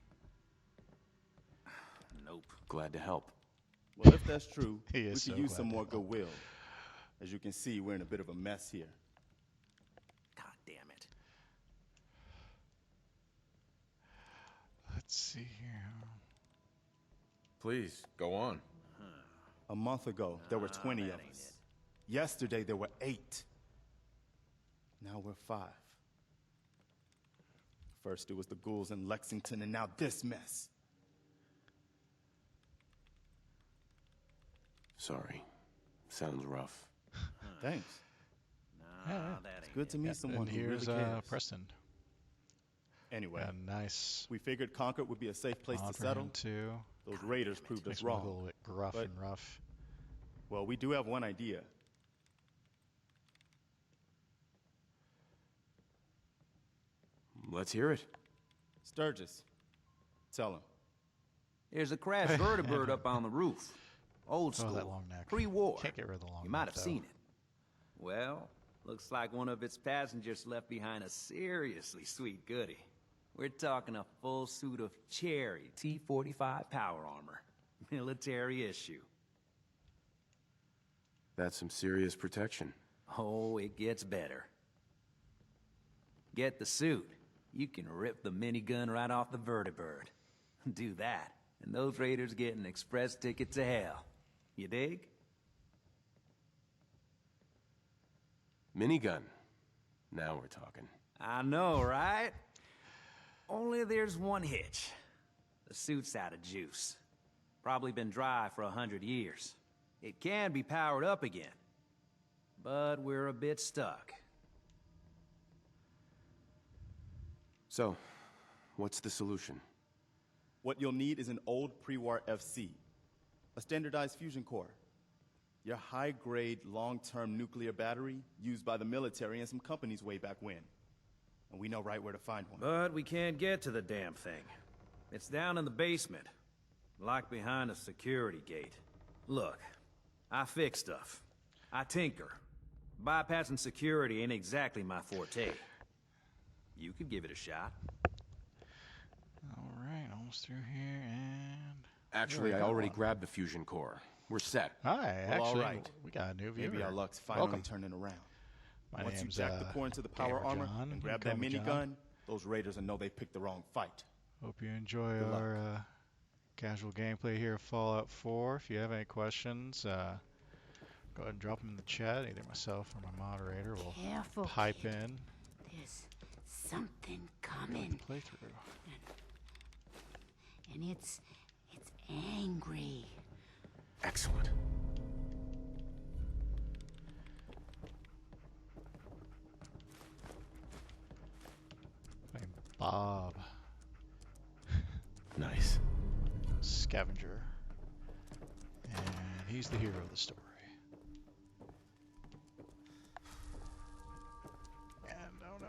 No Nope. Glad to help. Well, if that's true, He we is could so use glad some to more help. goodwill. As you can see, we're in a bit of a mess here. God damn it. Let's see here. Please, go on. A month ago, there were 20 of us. Yesterday, there were 8. Now we're 5. First, it was the ghouls in Lexington, and now this mess. Sorry. Sounds rough. Thanks. Yeah, It's good to meet someone and who here's really cares. Preston. Anyway, A nice we figured Concord would be a safe place mod to for settle. him too. Those raiders proved Makes us him look a wrong. little bit gruff but- and rough. Well, we do have one idea. Let's hear it. Sturgis, tell him. There's a crashed vertibird up on the roof. Old Oh, school. that long neck. Pre-war. Can't get rid of the long You might neck, have though. seen it. Well, looks like one of its passengers left behind a seriously sweet goodie. We're talking a full suit of cherry T-45 power armor. Military issue. That's some serious protection. Oh, it gets better. Get the suit. You can rip the minigun right off the vertibird. Do that, and those raiders get an express ticket to hell. You dig? Minigun. Now we're talking. I know, right? Only there's one hitch. The suit's out of juice. Probably been dry for 100 years. It can be powered up again. But we're a bit stuck. So, what's the solution? What you'll need is an old pre-war FC, a standardized fusion core, your high-grade, long-term nuclear battery used by the military and some companies way back when. And we know right where to find one. But we can't get to the damn thing. It's down in the basement, locked behind a security gate. Look, I fix stuff. I tinker. Bypassing security ain't exactly my forte. You could give it a shot. All right, almost through here, and Actually, I already grabbed the fusion core. We're set. hi. Well, all Actually, right. we got a new viewer. Maybe our luck's finally Welcome. turning around. My Once you name's jack the core into the power Gamer armor John. and You grab can that call me John. minigun, those raiders will know they picked the wrong fight. Hope you enjoy Good luck. our casual gameplay here of Fallout 4. If you have any questions, go ahead and drop them in the chat. Either myself or my moderator will Careful, pipe kid. in There's something the coming, playthrough. and it's angry. Excellent. Playing Bob, Nice. scavenger, and he's the hero of the story. And oh no.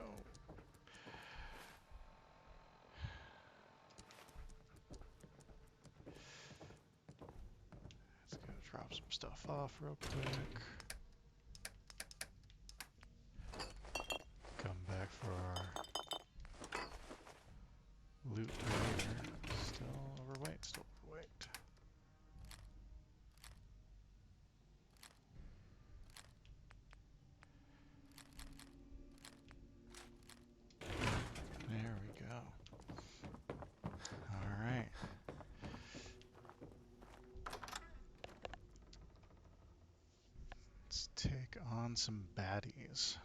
Let's go drop some stuff off real quick. Come back for our loot later. Still overweight, still overweight. There we go. Alright. Let's take on some baddies.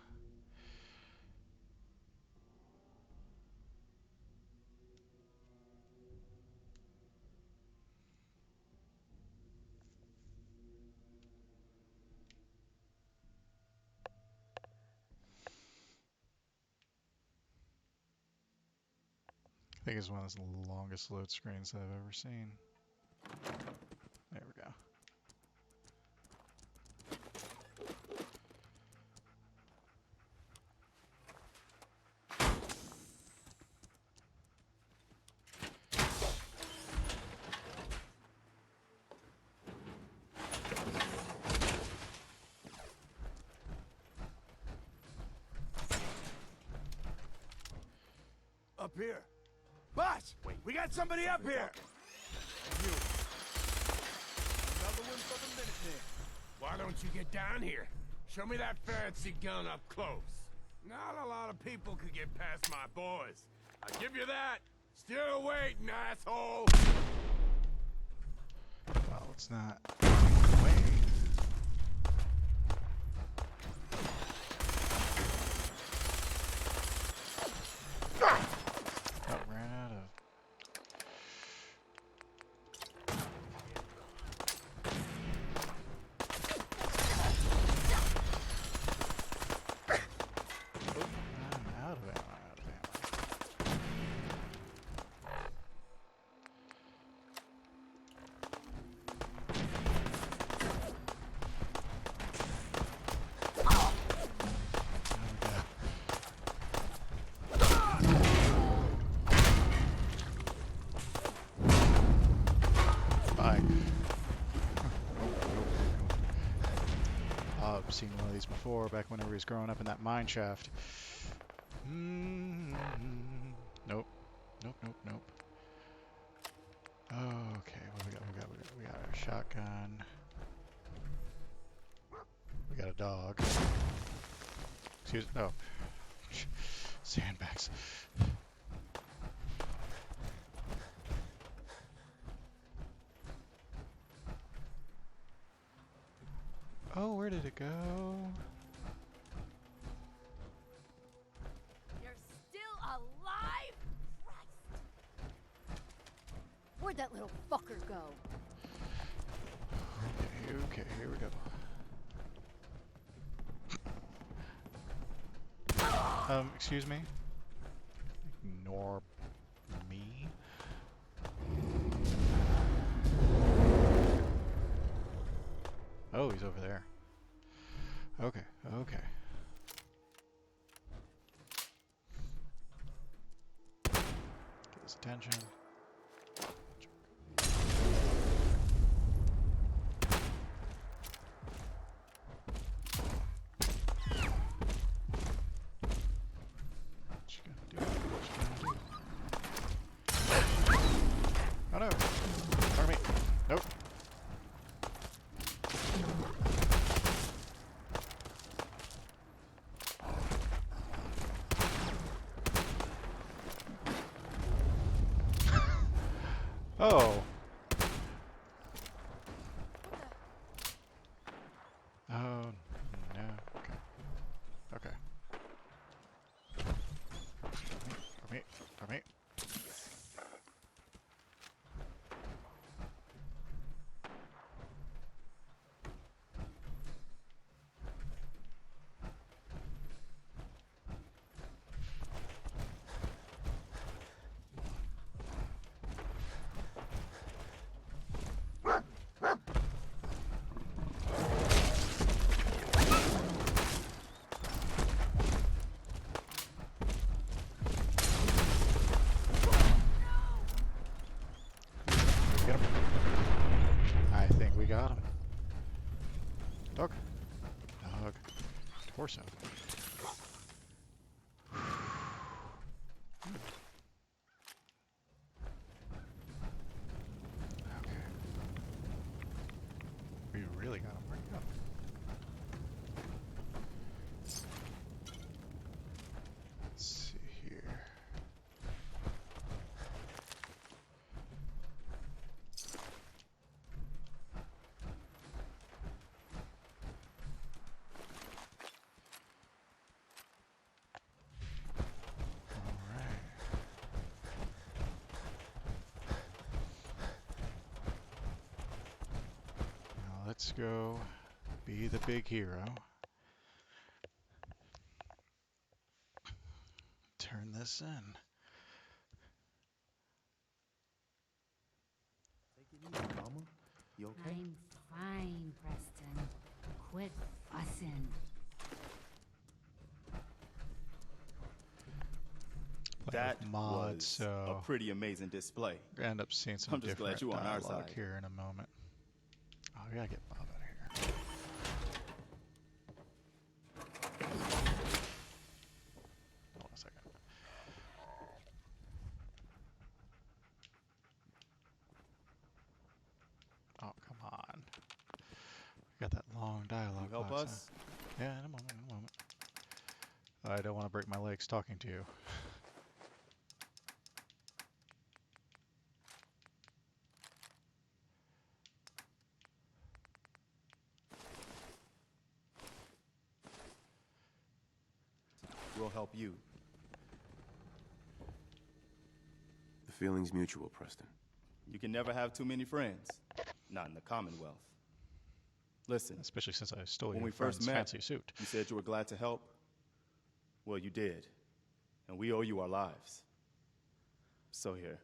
I think it's one of the longest load screens I've ever seen. There we go. Up here. Boss, wait, we got somebody up here. Following for the Minutemen. Why don't you get down here? Show me that fancy gun up close. Not a lot of people could get past my boys. I give you that. Still waiting, asshole. Well, it's not. Wait. Oh, ran out of. I'm out of ammo, out of ammo. Bye. I've seen one of these before, back whenever he was growing up in that mine shaft. Nope. Nope, nope, nope. Okay, what we got? We got a shotgun. We got a dog. Excuse me. Oh. Sandbags. Oh, where did it go? You're still alive? Christ! Where'd that little fucker go? Okay, here we go. Excuse me? Ignore me? Oh, he's over there. Okay, okay. Get his attention. What you gonna do? What you gonna do? Oh no! Talk to me! Nope. Oh. Oh no. Okay. Okay. For me. For me. Get him. I think we got him. Dog. Dog. Torso. Okay. We really got him. Where'd he go? Let's see here. Alright. Now let's go be the big hero. Turn this in. Take it easy, mama. You okay? I'm fine, Preston. Quit fussing. Play That with mods, was so a pretty amazing display. we're gonna end up seeing some I'm just glad different you on our dialogue side. here in a moment. Oh, we gotta get Bob out of here. Hold on a second. Oh, come on. dialogue You help box, us? huh? Yeah, in a moment, in a moment. I don't want to break my legs talking to you. We'll help you. The feeling's mutual, Preston. You can never have too many friends. Not in the Commonwealth. Listen, Especially since I stole when your we first friend's met, fancy suit. you said you were glad to help. Well, you did. And we owe you our lives. So here.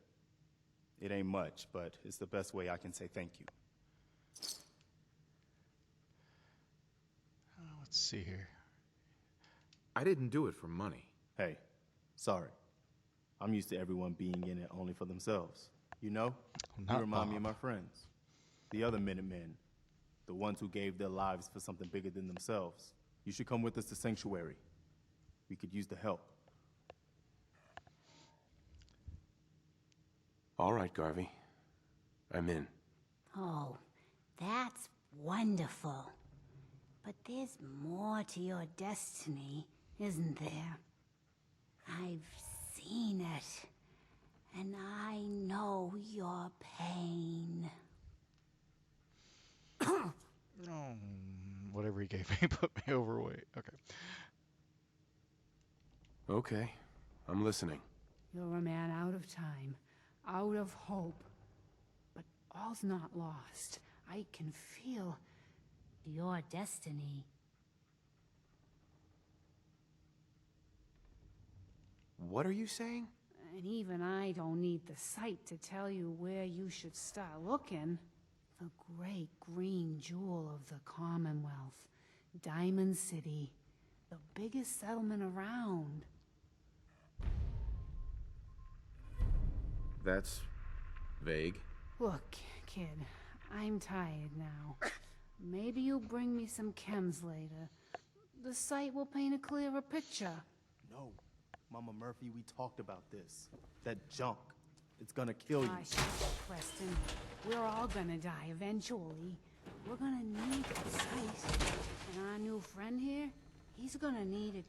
It ain't much, but it's the best way I can say thank you. Let's see here. I didn't do it for money. Hey, sorry. I'm used to everyone being in it only for themselves. You know? You Not remind me of Bob. my friends. The other Minutemen. The ones who gave their lives for something bigger than themselves. You should come with us to Sanctuary. We could use the help. All right, Garvey. I'm in. Oh, that's wonderful. But there's more to your destiny, isn't there? I've seen it, and I know your pain. Whatever he gave me put me overweight. Okay. Okay, I'm listening. You're a man out of time, out of hope. But all's not lost. I can feel Your destiny. What are you saying? And even I don't need the sight to tell you where you should start looking. The great green jewel of the Commonwealth. Diamond City. The biggest settlement around. That's vague. Look, kid, I'm tired now. Maybe you'll bring me some chems later. The sight will paint a clearer picture. No. Mama Murphy, we talked about this. That junk. It's gonna kill you. Gosh, Preston, we're all gonna die eventually. We're gonna need the sight. And our new friend here, he's gonna need it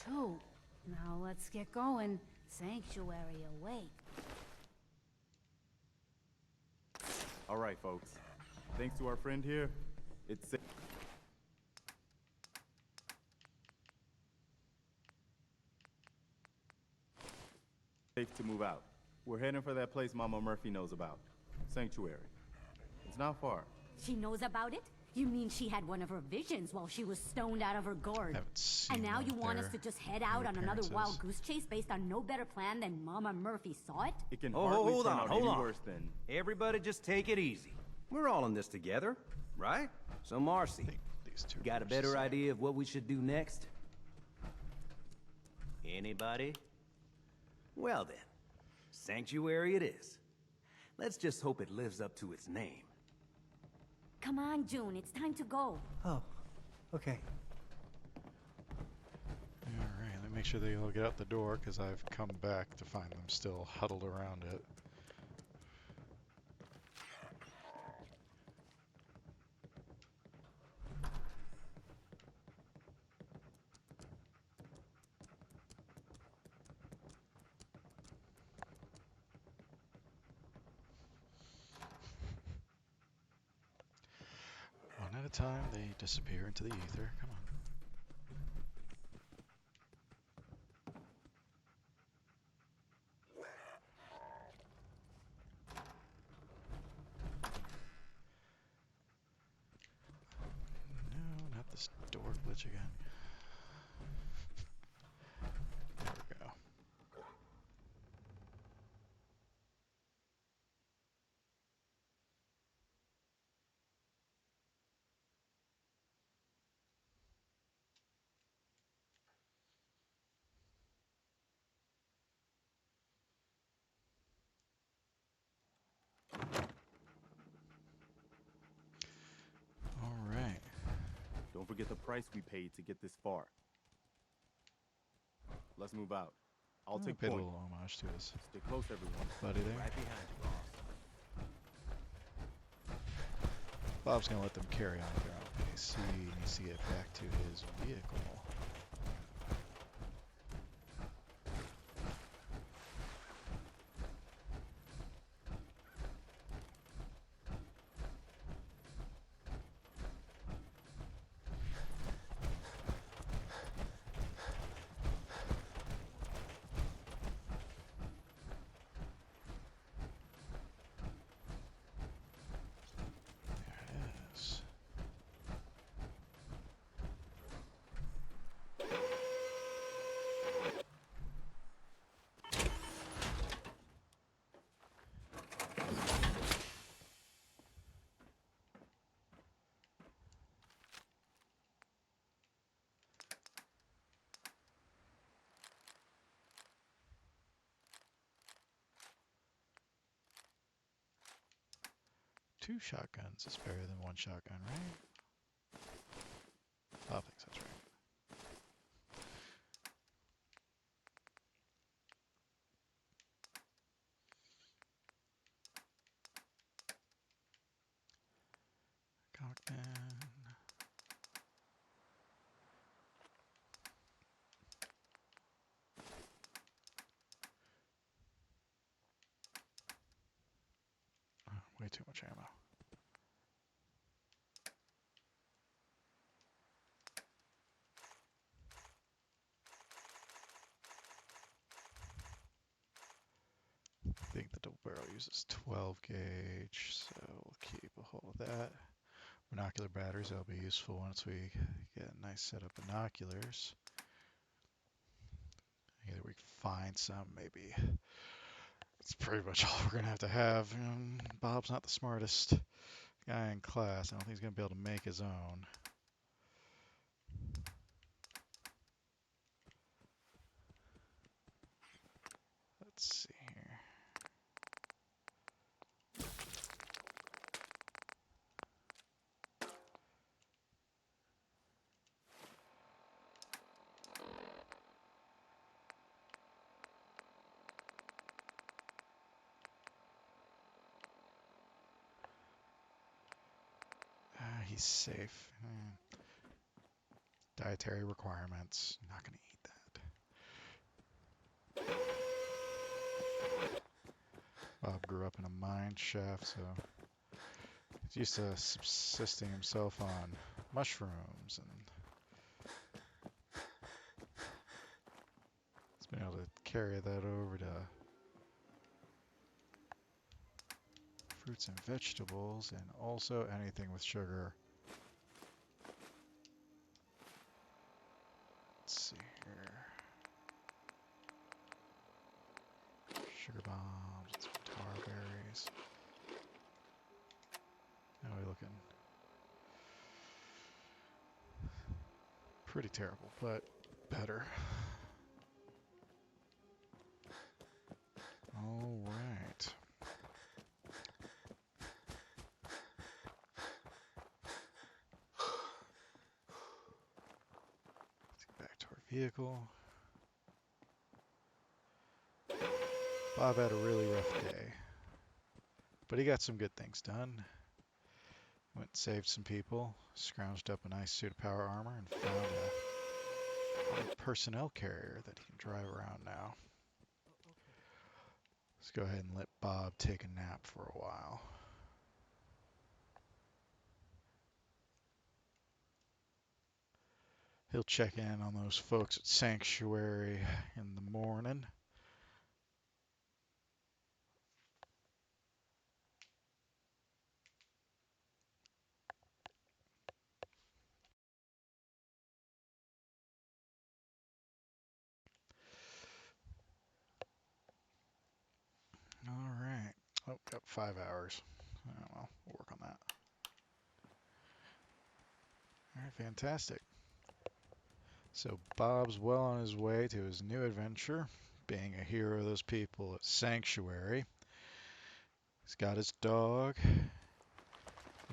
too. Now let's get going. Sanctuary awake. All right, folks. Thanks to our friend here, it's safe to move out. We're heading for that place Mama Murphy knows about. Sanctuary. It's not far. She knows about it? You mean she had one of her visions while she was stoned out of her gourd? Haven't seen And now one you of want us their to just head out on another appearances. wild goose chase based on no better plan than Mama Murphy saw it? It can Oh, hardly hold turn on, out hold any on. worse than... Everybody just take it easy. We're all in this together, right? So Marcy, These two got a verses. better idea of what we should do next? Anybody? Well then, Sanctuary it is. Let's just hope it lives up to its name. Come on, June, it's time to go. Oh, okay. Alright, let me make sure they all get out the door, because I've come back to find them still huddled around it. One at a time, they disappear into the ether. Come on. No, not this door glitch again. There we go. All right. Don't forget the price we paid to get this far. Let's move out. I'll take Paid a point. little homage to his Stay close, everyone. buddy there. Right behind you, boss. Bob's gonna let them carry on at their own pace. He needs to get back to his vehicle. Two shotguns is better than one shotgun, right? Bob thinks that's right. Cockman. Way too much ammo. I think the double barrel uses 12 gauge, so we'll keep a hold of that. Binocular batteries, that'll be useful once we get a nice set of binoculars. Either we find some, maybe. That's pretty much all we're gonna have to have. Bob's not the smartest guy in class. I don't think he's gonna be able to make his own. Let's see here. He's safe. Dietary requirements. Not gonna eat that. Bob grew up in a mine shaft, so he's used to subsisting himself on mushrooms, and he's been able to carry that over to fruits and vegetables, and also anything with sugar. Let's see here. Sugar bombs, some tar berries. How are we looking? Pretty terrible, but better. All right. Let's get back to our vehicle. Bob had a really rough day, but he got some good things done. Went and saved some people, scrounged up a nice suit of power armor, and found a personnel carrier that he can drive around now. Let's go ahead and let Bob take a nap for a while. He'll check in on those folks at Sanctuary in the morning. All right. Oh, got 5 hours. Oh, well, we'll work on that. All right, fantastic. So Bob's well on his way to his new adventure, being a hero of those people at Sanctuary. He's got his dog, and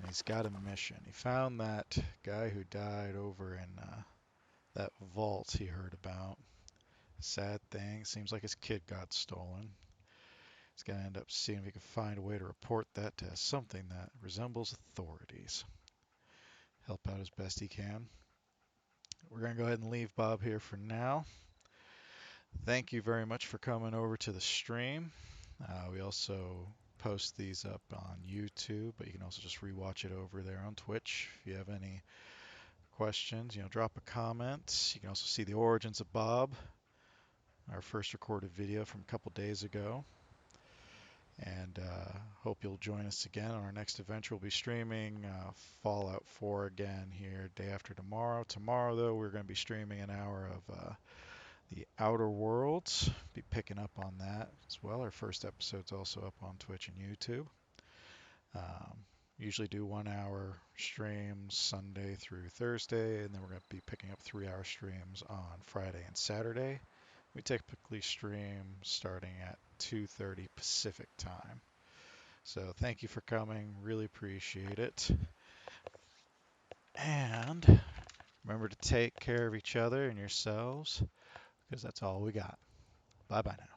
he's got a mission. He found that guy who died over in that vault he heard about. Sad thing, seems like his kid got stolen. He's going to end up seeing if he can find a way to report that to something that resembles authorities. Help out as best he can. We're going to go ahead and leave Bob here for now. Thank you very much for coming over to the stream. We also post these up on YouTube, but you can also just rewatch it over there on Twitch. If you have any questions, drop a comment. You can also see the origins of Bob, our first recorded video from a couple days ago. And hope you'll join us again on our next adventure. We'll be streaming Fallout 4 again here day after tomorrow. Tomorrow, though, we're going to be streaming an hour of The Outer Worlds. Be picking up on that as well. Our first episode's also up on Twitch and YouTube. Usually do 1 hour streams Sunday through Thursday, and then we're going to be picking up 3-hour streams on Friday and Saturday. We typically stream starting at 2:30 Pacific time. So thank you for coming. Really appreciate it. And remember to take care of each other and yourselves, because that's all we got. Bye-bye now.